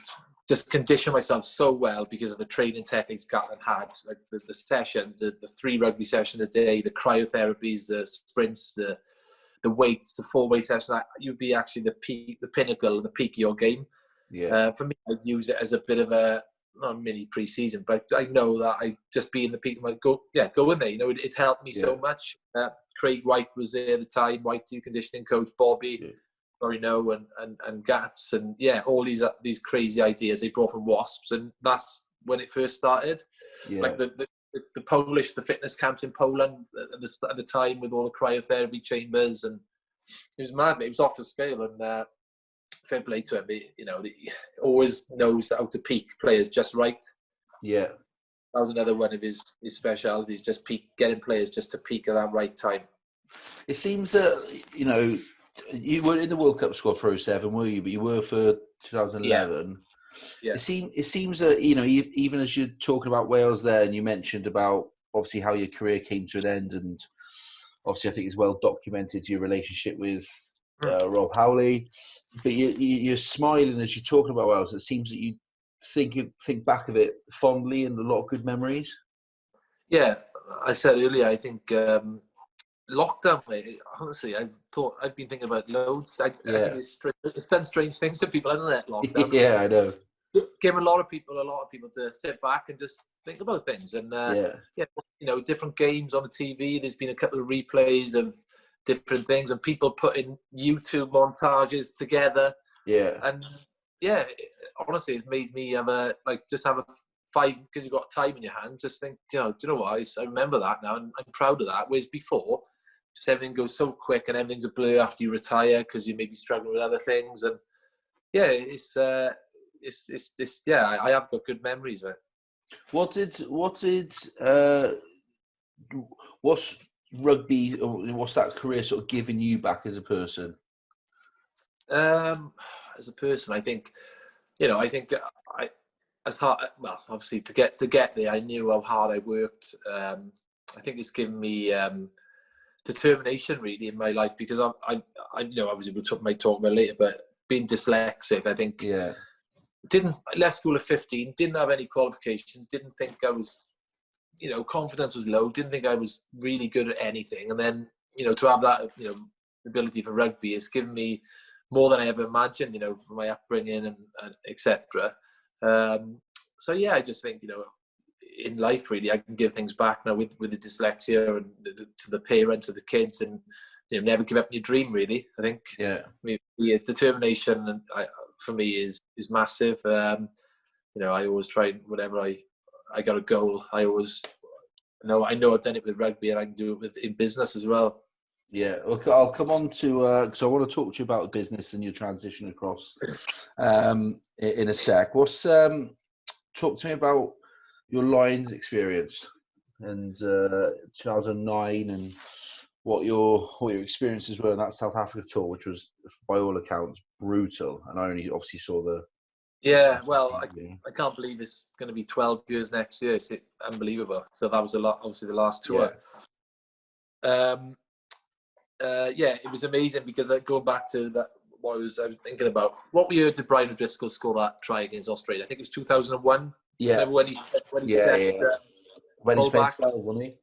just condition myself so well because of the training techniques Gatlin had, like the session, the 3 rugby sessions a day, the cryotherapies, the sprints, the weights, the 4-way session. You'd be actually the pinnacle and the peak of your game. Yeah. For me, I'd use it as a bit of not a mini pre-season, but I know that I just be in the peak. Go in there. It helped me so much. Craig White was there at the time, White conditioning coach, Bobby, and Gats, and all these crazy ideas they brought from Wasps, and that's when it first started. Yeah. Like the fitness camps in Poland at the time with all the cryotherapy chambers, and It was mad, mate. It was off the scale, and fair play to him. You know, he always knows how to peak players just right. Yeah. That was another one of his specialities, just getting players just to peak at that right time. It seems that, you know, you were in the World Cup squad for 07, were you? But you were for 2011. Yeah. It seems that, you know, even as you're talking about Wales there, and you mentioned about obviously how your career came to an end, and obviously I think it's well documented your relationship with Rob Howley. But you're smiling as you're talking about Wales. It seems that you think back of it fondly and a lot of good memories. Yeah, I said earlier, I think lockdown, mate, honestly, I've been thinking about loads. I think it's done strange things to people, hasn't it, lockdown? Yeah, I know. Give a lot of people to sit back and just think about things. And, you know, different games on the TV. There's been a couple of replays of different things and people putting YouTube montages together. Yeah. And, yeah, honestly, it made me have a five, because you've got time in your hand, just think, you know, do you know what? I remember that now, and I'm proud of that. Whereas before, just everything goes so quick and everything's a blur after you retire because you may be struggling with other things. And yeah, I have got good memories of it. What's rugby, or what's that career sort of giving you back as a person? As a person, I think, you know, as hard, well, obviously to get there, I knew how hard I worked. I think it's given me determination really in my life, because I you know, obviously might talk about it later, but being dyslexic, I think, left school at 15, didn't have any qualifications, didn't think I was, you know, confidence was low, didn't think I was really good at anything, and then, you know, to have that, you know, ability for rugby has given me more than I ever imagined, you know, from my upbringing and etc. So yeah, I just think, you know, in life really, I can give things back now with the dyslexia and to the parents, to the kids, and, you know, never give up your dream really. I think determination and for me is massive. You know, I always try, whenever I got a goal, I always I know I've done it with rugby, and I can do it in business as well. Yeah, okay, I'll come on to because I want to talk to you about business and your transition across in a sec. Talk to me about your Lions experience and 2009, and what your experiences were in that South Africa tour, which was by all accounts brutal. And I only obviously saw the well, I can't believe it's going to be 12 years next year. It's unbelievable. So that was obviously the last tour. It was amazing, because going back to that, I was thinking about, what year did Brian O'Driscoll score that try against Australia? I think it was 2001. Yeah. Remember when he stepped when he spent 12, wasn't he?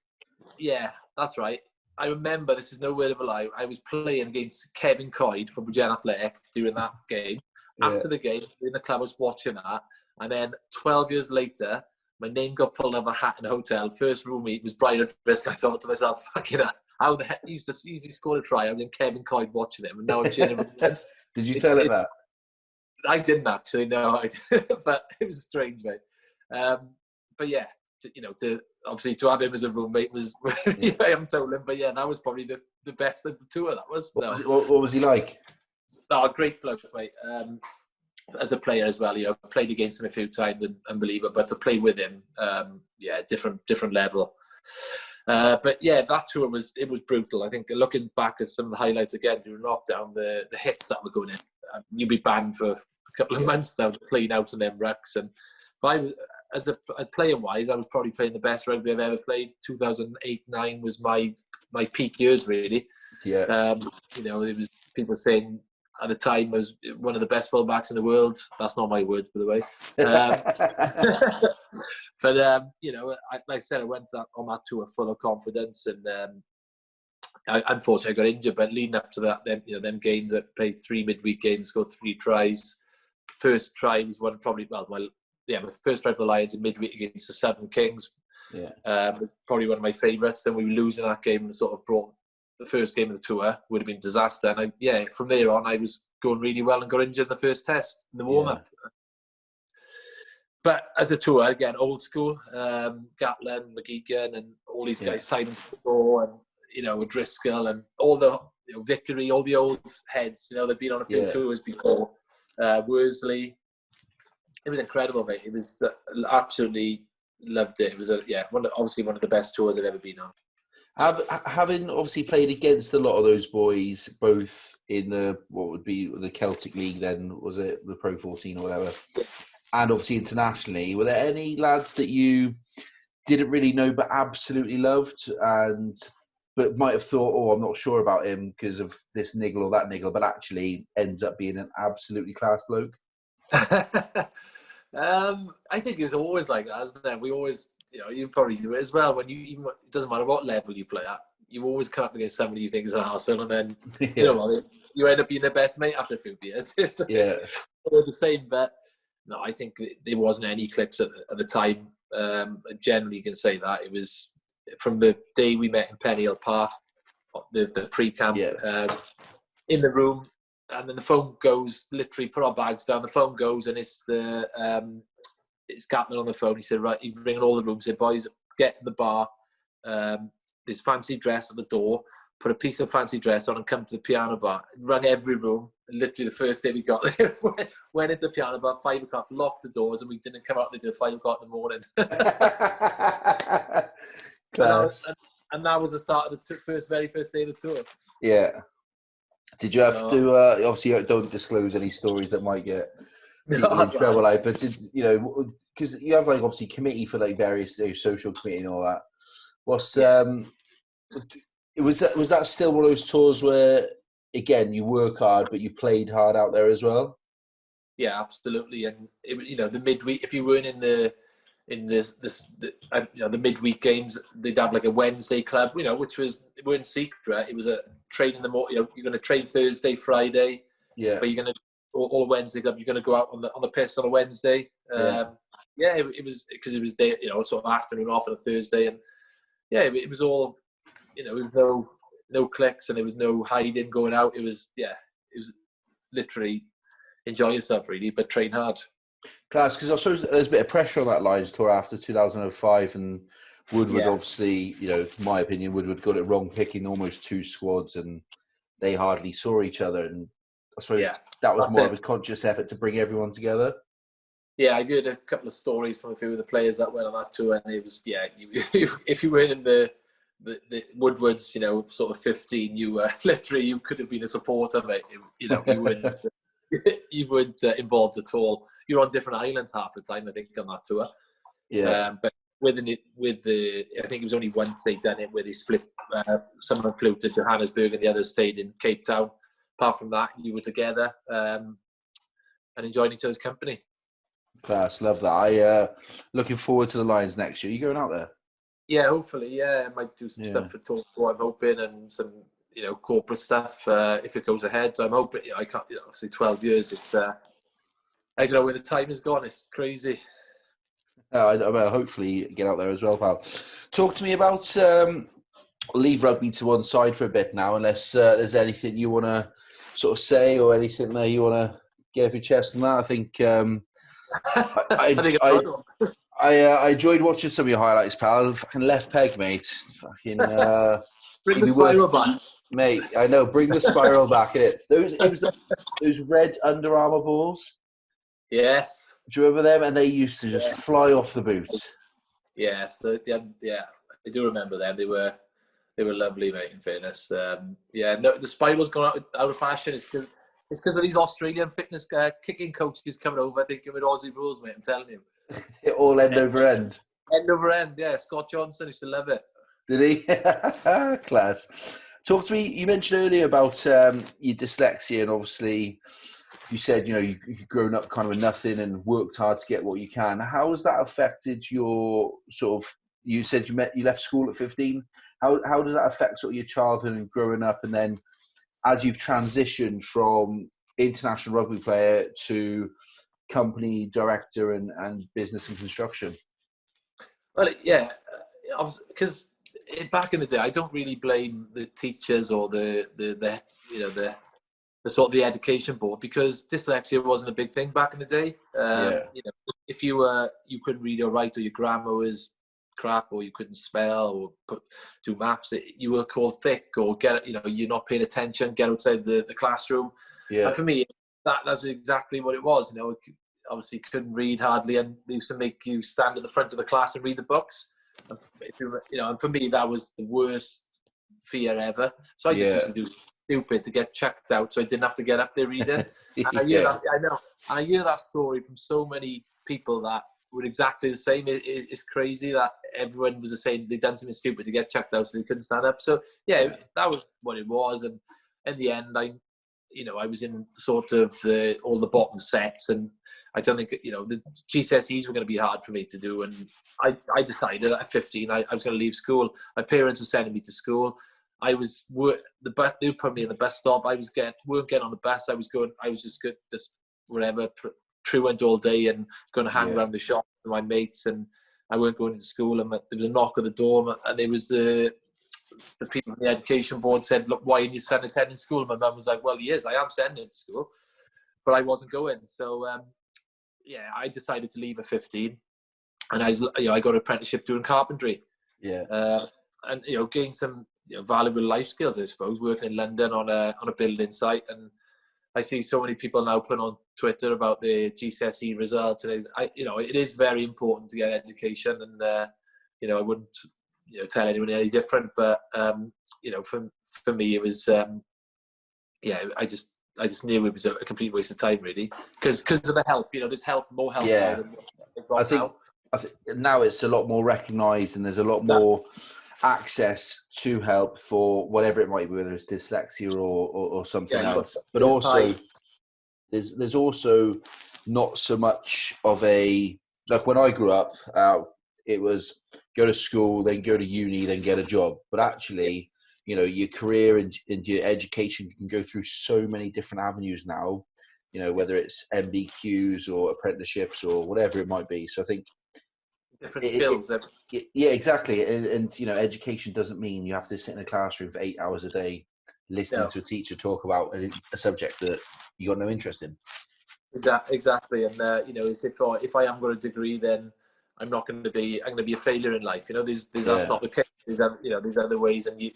Yeah, that's right. I remember, this is no word of a lie, I was playing against Kevin Coyd from Bridgend Athletic during that game. After the game, in the club, I was watching that, and then 12 years later, my name got pulled out of a hat in a hotel. First roommate was Brian O'Driscoll. I thought to myself, fucking hell, how the heck, he scored a try. I was in Kevin Coyd watching him, and now I'm cheering him. Did you tell him that? I didn't actually, no. But it was strange, mate. But yeah, you know, to have him as a roommate was, I haven't told him, but yeah, that was probably the best of the tour. That was. What was he like? Oh, a great bloke, mate. As a player as well, you know, played against him a few times, and unbelievable. But to play with him, different level. But yeah, that tour was brutal. I think looking back at some of the highlights again during lockdown, the hits that were going in, you'd be banned for a couple of months now playing out in them rucks. And as playing wise, I was probably playing the best rugby I've ever played. 2008-9 was my peak years really. Yeah. You know, it was people saying at the time I was one of the best fullbacks in the world. That's not my words, by the way. But you know, like I said, I went on that tour full of confidence, and unfortunately I got injured. But leading up to that, them games, I played 3 midweek games, scored 3 tries. First try was my first try for the Lions in midweek against the Southern Kings. Yeah, probably one of my favourites. And we were losing that game, and sort of brought the first game of the tour. Would have been disaster. And from there on, I was going really well and got injured in the first test in the warm up. But as a tour, again, old school, Gatlin, McGeegan, and all these guys, Simon Shaw, and, you know, O'Driscoll, and all the, Vickery, all the old heads. They've been on a few tours before. Worsley. It was incredible, mate. It was absolutely loved it. It was obviously one of the best tours I've ever been on. Having obviously played against a lot of those boys, both in what would be the Celtic League, then was it the Pro 14 or whatever, and obviously internationally, were there any lads that you didn't really know but absolutely loved, but might have thought, oh, I'm not sure about him because of this niggle or that niggle, but actually ends up being an absolutely class bloke? I think it's always like that, isn't it? We always, you probably do it as well. When it doesn't matter what level you play at, you always come up against somebody you think is an arsehole, and then you end up being their best mate after a few years. Yeah, all the same. But no, I think there wasn't any clicks at the time. Generally, you can say that it was from the day we met in Pennyhill Park, the pre-camp, in the room. And then the phone goes, literally put our bags down, the phone goes, and it's Captain on the phone. He said, right, he's ringing all the rooms, said, boys, get in the bar. There's fancy dress at the door. Put a piece of fancy dress on and come to the piano bar. Rung every room. Literally the first day we got there, went into the piano bar, 5 o'clock, locked the doors, and we didn't come out until 5 o'clock in the morning. Class. And that was the start of the very first day of the tour. Yeah. Did you have to, obviously don't disclose any stories that might get people in trouble, but because you have like obviously committee for like various social committee and all that. Was that still one of those tours where, again, you work hard, but you played hard out there as well? Yeah, absolutely. And the midweek, if you weren't in the midweek games, they'd have like a Wednesday club, which it weren't secret. It was a train in the morning. You're going to train Thursday, Friday. Yeah. But you're going to all Wednesday club. You're going to go out on the piss on a Wednesday. It was because it was day, sort of afternoon off on a Thursday, and it was all, it was no clicks and there was no hiding going out. It was literally enjoy yourself really, but train hard. Class, because I suppose there's a bit of pressure on that Lions tour after 2005, and Woodward obviously, in my opinion, Woodward got it wrong picking almost 2 squads, and they hardly saw each other. And I suppose that was more of a conscious effort to bring everyone together. Yeah, I heard a couple of stories from a few of the players that went on that tour, and it was if you weren't in the Woodwards, sort of 15, you literally you could have been a supporter, mate. You weren't involved at all. You're on different islands half the time, I think, on that tour. Yeah. But I think it was only once they'd done it where they split. Someone flew to Johannesburg and the others stayed in Cape Town. Apart from that, you were together and enjoying each other's company. Class, love that. I looking forward to the Lions next year. Are you going out there? Yeah, hopefully. Yeah, I might do some stuff for Talk, I'm hoping, and some corporate stuff if it goes ahead. So I'm hoping. I can't. Obviously, 12 years. It's I don't know where the time has gone. It's crazy. Hopefully get out there as well, pal. Talk to me about leave rugby to one side for a bit now, unless there's anything you want to sort of say or anything there you want to get off your chest on that. I think I enjoyed watching some of your highlights, pal. Fucking left peg, mate. Fucking bring the spiral back, mate. I know. Bring the spiral back. Those red Under Armour balls. Yes. Do you remember them? And they used to just fly off the boot. Yeah. So I do remember them. They were lovely, mate. In fairness, no, the spiral's gone out of fashion. It's because of these Australian fitness kicking coaches coming over. I think with Aussie rules, mate. I'm telling you. It all end over end. End over end, yeah. Scott Johnson used to love it. Did he? Class. Talk to me. You mentioned earlier about your dyslexia, and obviously you said you've grown up kind of with nothing and worked hard to get what you can. How has that affected your sort of? You said you left school at 15. How does that affect sort of your childhood and growing up, and then as you've transitioned from international rugby player to company director and business and construction? Well, yeah, because back in the day, I don't really blame the teachers or the sort of the education board, because dyslexia wasn't a big thing back in the day. If you couldn't read or write, or your grammar was crap, or you couldn't spell, or do maths, you were called thick, or you're not paying attention, get outside the classroom. Yeah. And for me, that's exactly what it was. Obviously couldn't read hardly, and they used to make you stand at the front of the class and read the books. And, and for me, that was the worst fear ever. So I just used to do stupid to get checked out, so I didn't have to get up there reading. And I hear that, I know, and I hear that story from so many people that were exactly the same. It's crazy that everyone was the same. They'd done something stupid to get checked out, so they couldn't stand up. So that was what it was. And in the end, I was in sort of all the bottom sets, and I don't think the GCSEs were going to be hard for me to do. And I decided at 15 I was going to leave school. My parents were sending me to school. They would put me in the bus stop. weren't getting on the bus. I was just good, just whatever, truant all day and going to hang around the shop with my mates, and I weren't going to school. And there was a knock at the door, and it was the people from the education board said, "Look, why aren't your son attending school?" And my mum was like, "Well, he is. I am sending him to school," but I wasn't going. So I decided to leave at 15, and I got an apprenticeship doing carpentry. And gained some valuable life skills, I suppose, working in London on a building site. And I see so many people now putting on Twitter about the GCSE results, and it is very important to get education. And I wouldn't tell anyone any different, but for me it was I just knew it was a complete waste of time, really, because of the help. There's more help now than I think now it's a lot more recognised, and there's a lot more access to help for whatever it might be, whether it's dyslexia or something else. But also, there's also not so much of a, like when I grew up, it was go to school, then go to uni, then get a job. But actually, your career and your education can go through so many different avenues now, whether it's MBQs or apprenticeships or whatever it might be. So I think different skills. Yeah, exactly. And education doesn't mean you have to sit in a classroom for 8 hours a day listening to a teacher talk about a subject that you got no interest in. Exactly. And if I am got a degree, then I'm going to be a failure in life. That's not the case. There's other ways, and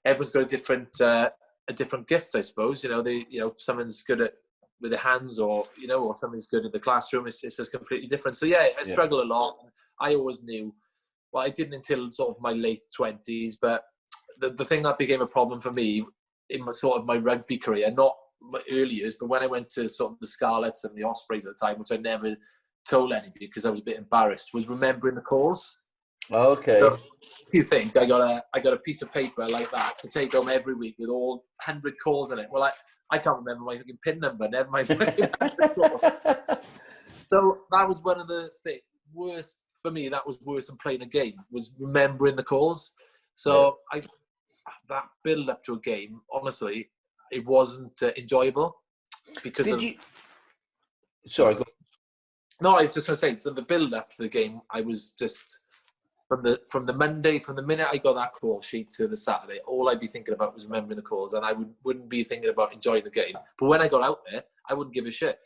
everyone's got a different gift, I suppose. Someone's good at with their hands, or somebody's good at the classroom. It's just completely different. So I struggle a lot. I always knew. Well, I didn't until sort of my late 20s, but the thing that became a problem for me in my rugby career, not my early years, but when I went to sort of the Scarlets and the Ospreys at the time, which I never told anybody because I was a bit embarrassed, was remembering the calls. Okay. So if you think I got a piece of paper like that to take home every week with all 100 calls in it. Well, I can't remember my fucking PIN number, never mind. So that was one of the worst for me. That was worse than playing a game, was remembering the calls. So that build up to a game, honestly, it wasn't enjoyable because Sorry, go on. No, I was just going to say, so the build up to the game, I was just from the Monday, from the minute I got that call sheet to the Saturday, all I'd be thinking about was remembering the calls, and I wouldn't be thinking about enjoying the game. But when I got out there, I wouldn't give a shit.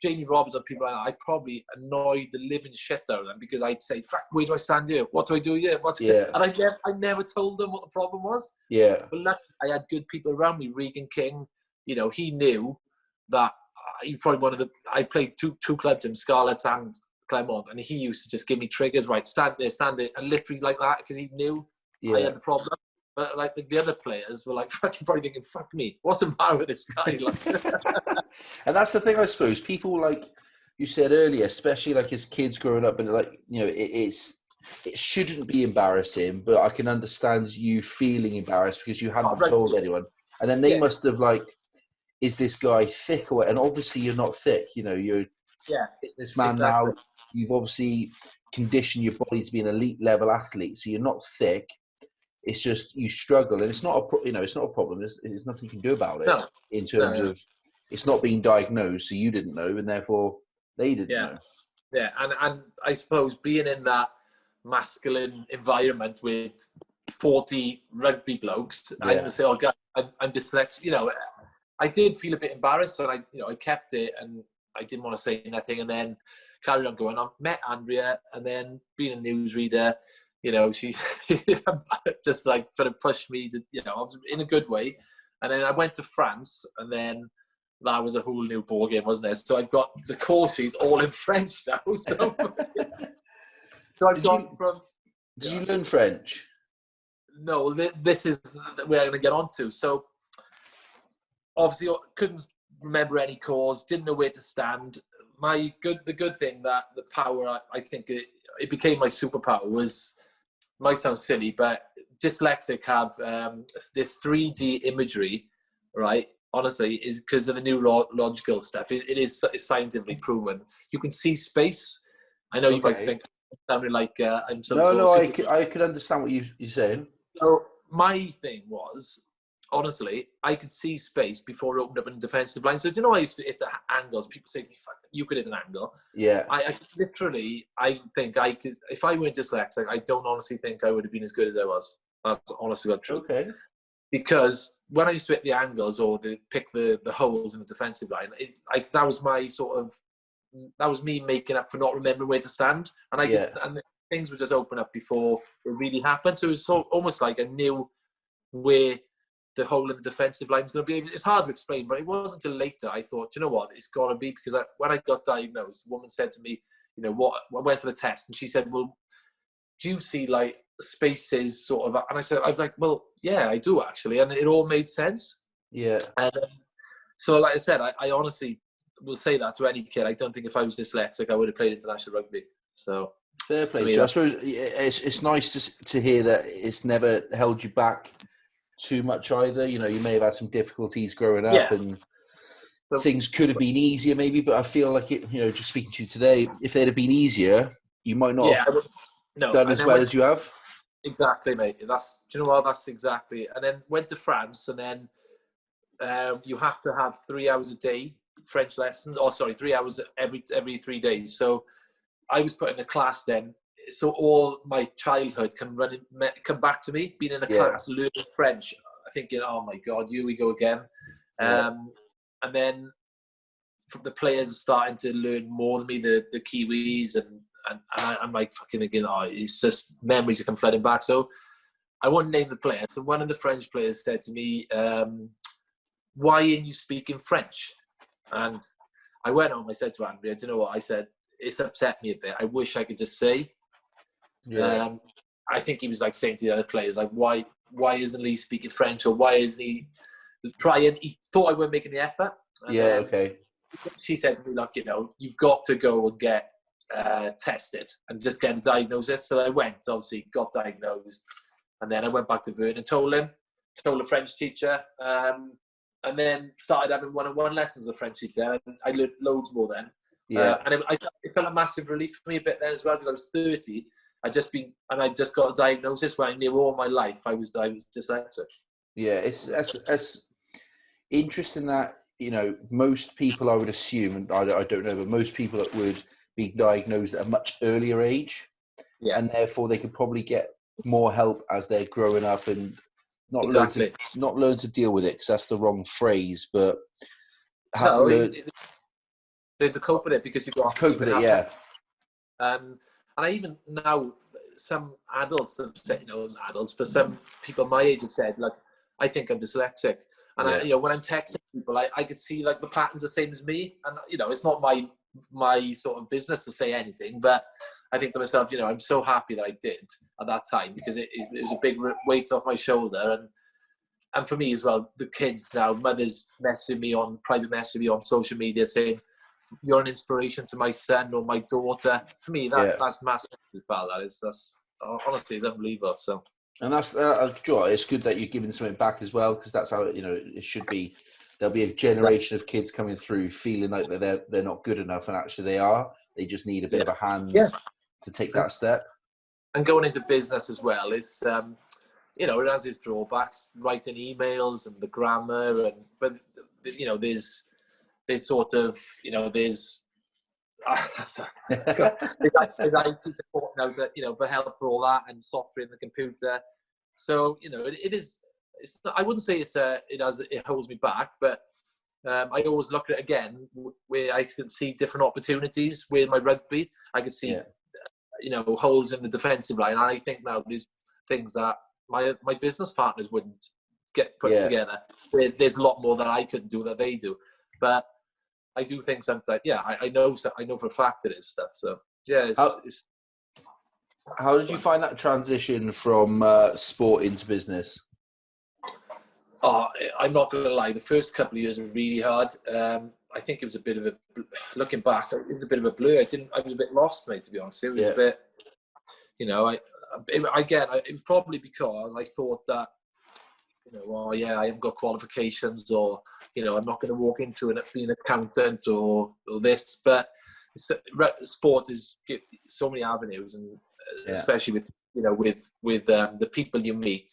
Jamie Roberts and people like that, I probably annoyed the living shit out of them because I'd say, "Fuck, where do I stand here? What do I do here?" And I never told them what the problem was. Yeah. But luckily, I had good people around me. Regan King, he knew that he probably I played two clubs in Scarlett and Clermont, and he used to just give me triggers, right, stand there, and literally like that, because he knew I had the problem. But like the other players were like fucking probably thinking, "Fuck me, what's the matter with this guy?" And that's the thing, I suppose. People, like you said earlier, especially like as kids growing up, and it shouldn't be embarrassing, but I can understand you feeling embarrassed because you hadn't told anyone, and then they must have like, is this guy thick or what? And obviously you're not thick. You're businessman now. You've obviously conditioned your body to be an elite level athlete, so you're not thick. It's just you struggle, and it's not it's not a problem. There's nothing you can do about it in terms of it's not being diagnosed, so you didn't know, and therefore they didn't know. Yeah, and I suppose being in that masculine environment with 40 rugby blokes, I would say, "Oh God, I'm dyslexic." I did feel a bit embarrassed, and I kept it, and I didn't want to say nothing. And then, carried on going on. Met Andrea, and then being a newsreader, she just like sort of pushed me to, I was in a good way. And then I went to France, and then that was a whole new ball game, wasn't it? So I've got the course sheets all in French now. So, I've gone from. Did you learn French? No, this is where I'm going to get on to. So obviously, I couldn't remember any cause, didn't know where to stand. The good thing that the power, I think it became my superpower was, might sound silly, but dyslexic have the 3D imagery, right? Honestly, is because of the neurological stuff. It is scientifically proven. You can see space. I know you might think I'm sounding like I'm some sort of I could understand what you're saying. So my thing was, honestly, I could see space before it opened up in the defensive line. So, I used to hit the angles. People say to me, "Fuck, you could hit an angle." Yeah. I think I could, if I weren't dyslexic, I don't honestly think I would have been as good as I was. That's honestly not true. Okay. Because when I used to hit the angles or pick the holes in the defensive line, that was my that was me making up for not remembering where to stand. And things would just open up before it really happened. So it was almost like I knew where the hole in the defensive line was going to be. It's hard to explain, but it wasn't until later I thought, you know what, it's got to be, because when I got diagnosed, the woman said to me, I went for the test, and she said, well, do you see like spaces sort of? And I was like, well, yeah, I do actually. And it all made sense. Yeah. And so like I said, I honestly will say that to any kid. I don't think if I was dyslexic, I would have played international rugby. So fair play. I suppose it's nice to hear that it's never held you back too much either. You may have had some difficulties growing up, and things could have been easier maybe, but I feel like it, just speaking to you today, if they'd have been easier, you might not have done as well as you have. Exactly, mate. Do you know what? That's exactly. And then went to France, and then you have to have 3 hours a day French lessons. 3 hours every 3 days. So I was put in a class then, so all my childhood come back to me, being in a class learning French, thinking, oh my God, here we go again. And then the players are starting to learn more than me, the Kiwis, and I'm like fucking thinking, it's just memories that come flooding back. So I won't name the player. So one of the French players said to me, why ain't you speaking French? And I went home, I said to Andrea, do you know what? I said, it's upset me a bit. I wish I could just say. Yeah. I think he was like saying to the other players, like, why isn't he speaking French, or why isn't he trying? He thought I weren't making the effort. And okay. She said to me, like, you've got to go and get tested and just get a diagnosis. So I went, obviously got diagnosed, and then I went back to Byrne and told the French teacher, and then started having one-on-one lessons with the French teacher. And I learned loads more then. And it felt a massive relief for me a bit then as well, because I was 30. I just got a diagnosis when I knew all my life I was dyslexic. Yeah, it's interesting that, most people, I would assume, and I don't know, but most people that would be diagnosed at a much earlier age, and therefore they could probably get more help as they're growing up and not learn to deal with it, because that's the wrong phrase, but learn to cope with it, because you've got to cope with it. Yeah. And I even now, some adults have said, adults, but some people my age have said, like, I think I'm dyslexic. And when I'm texting people, I could see like the patterns the same as me. And, it's not my sort of business to say anything, but I think to myself, I'm so happy that I did at that time, because it was a big weight off my shoulder. And for me as well, the kids now, mothers private messaging me on social media saying, you're an inspiration to my son or my daughter. For me, that's massive as well. That's honestly, it's unbelievable. So, and that's it's good that you're giving something back as well, because that's how it should be. There'll be a generation of kids coming through feeling like they're not good enough, and actually they are. They just need a bit of a hand to take that step. And going into business as well is, it has its drawbacks. Writing emails and the grammar, but there's sort of, there's IT support now that, for help for all that, and software in the computer. So, it is, it's not, I wouldn't say it holds me back, but I always look at it again where I can see different opportunities with my rugby. I can see, holes in the defensive line. And I think now there's things that my business partners wouldn't get put together. There's a lot more that I couldn't do that they do. But I do think sometimes, I know for a fact it is stuff. So, yeah, how did you find that transition from sport into business? Oh, I'm not going to lie. The first couple of years were really hard. I think it was a bit of a, looking back, it was a bit of a blur. I was a bit lost, mate, to be honest. It was a bit, it was probably because I thought that, I haven't got qualifications, or, I'm not going to walk into it being an accountant or this. But sport is so many avenues, and especially with, with the people you meet.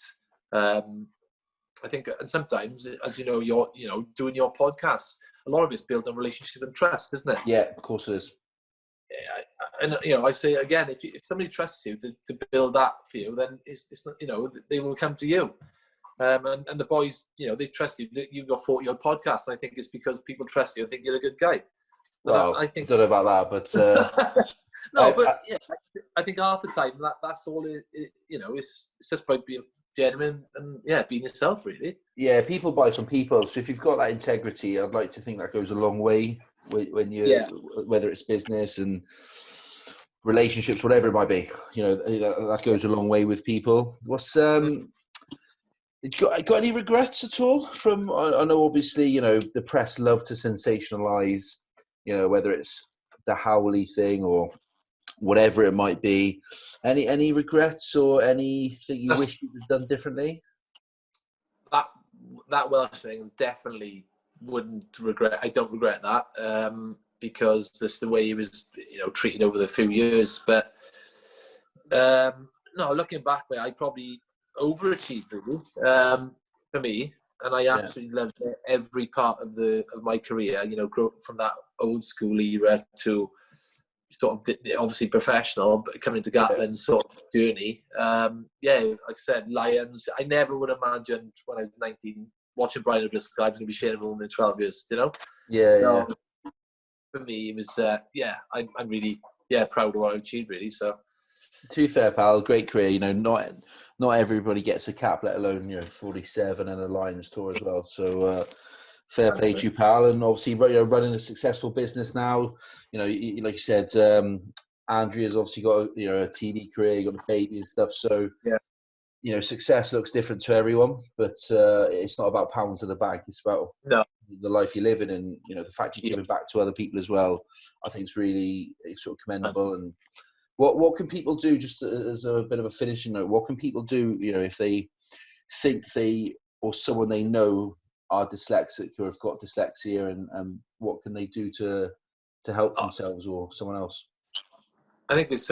I think, and sometimes, as you're, doing your podcast, a lot of it's built on relationship and trust, isn't it? Yeah, of course it is. Yeah, and I say again, if somebody trusts you to build that for you, then it's not, they will come to you. And the boys, they trust you. You've got 40-year podcast, and I think it's because people trust you. I think you're a good guy. Well, I don't know about that, but I think half the time that's all it's just about being genuine and being yourself, really. Yeah, people buy from people. So if you've got that integrity, I'd like to think that goes a long way when you, whether it's business and relationships, whatever it might be. That goes a long way with people. What's got any regrets at all from? I know obviously the press love to sensationalize, whether it's the Howley thing or whatever it might be. Any regrets or anything you wish you had done differently? That Welsh thing, definitely wouldn't regret. I don't regret that because that's the way he was, treated over the few years. But no, looking back, I probably overachieved really, for me, and I absolutely loved every part of my career. From that old school era to sort of obviously professional, but coming to Gatland sort of journey. Like I said, Lions. I never would have imagined when I was 19 watching Brian O'Driscoll I was going to be sharing a room in 12 years. For me, it was I'm really proud of what I achieved, really. So, to be fair, pal, great career. Not everybody gets a cap, let alone 47 and a Lions tour as well. So. Fair play to you, pal, and obviously running a successful business now. Like you said, Andrea's obviously got a TV career, you got a baby and stuff. So success looks different to everyone, but it's not about pounds in the bank. It's about the life you're living, and the fact you're giving back to other people as well. I think it's really sort of commendable. And what can people do, just as a bit of a finishing note? What can people do, if they think or someone they know are dyslexic or have got dyslexia, and what can they do to help themselves or someone else? I think there's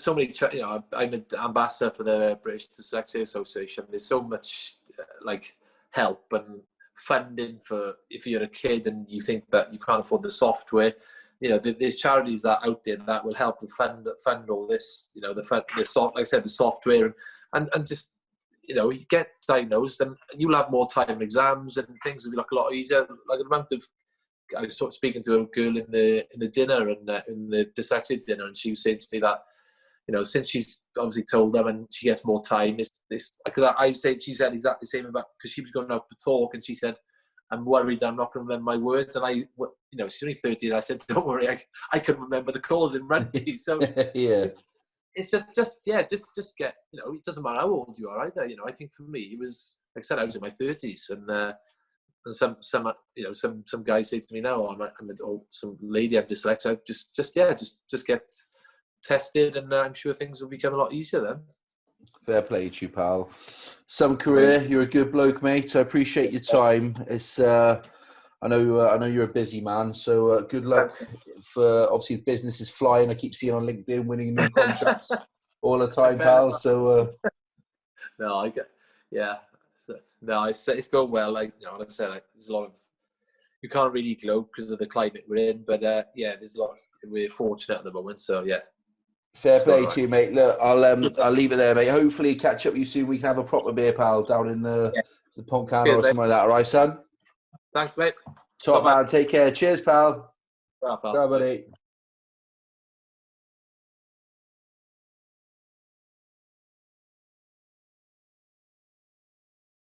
so many. I'm an ambassador for the British Dyslexia Association. There's so much help and funding for if you're a kid and you think that you can't afford the software. There's charities that out there that will help fund all this. Like I said, the software and just. You get diagnosed and you'll have more time in exams and things will be a lot easier. Like the amount of, I was speaking to a girl in the dinner and in the dyslexia dinner, and she was saying to me that, since she's obviously told them and she gets more time, because I said, she said exactly the same about, because she was going out to talk and she said, I'm worried that I'm not going to remember my words. And she's only 13. I said, don't worry, I can remember the calls in rugby. So it's just get, it doesn't matter how old you are either. I think for me, it was, like I said, I was in my 30s, and some guys say to me now, some lady I'm dyslexic, just get tested, and I'm sure things will become a lot easier then. Fair play to you, pal. Some career, you're a good bloke, mate. I appreciate your time. It's I know you're a busy man, so good luck for, obviously the business is flying. I keep seeing on LinkedIn winning new contracts all the time, pal. So it's going well. Like I said, there's a lot of, you can't really gloat because of the climate we're in, but there's a lot. We're fortunate at the moment, so yeah. Fair play to you, mate. Look, I'll leave it there, mate. Hopefully catch up with you soon. We can have a proper beer, pal, down in the Pontcana or something like that. All right, son? Thanks, mate. Top man. Take care. Cheers, pal. Bye, pal. Bye, buddy.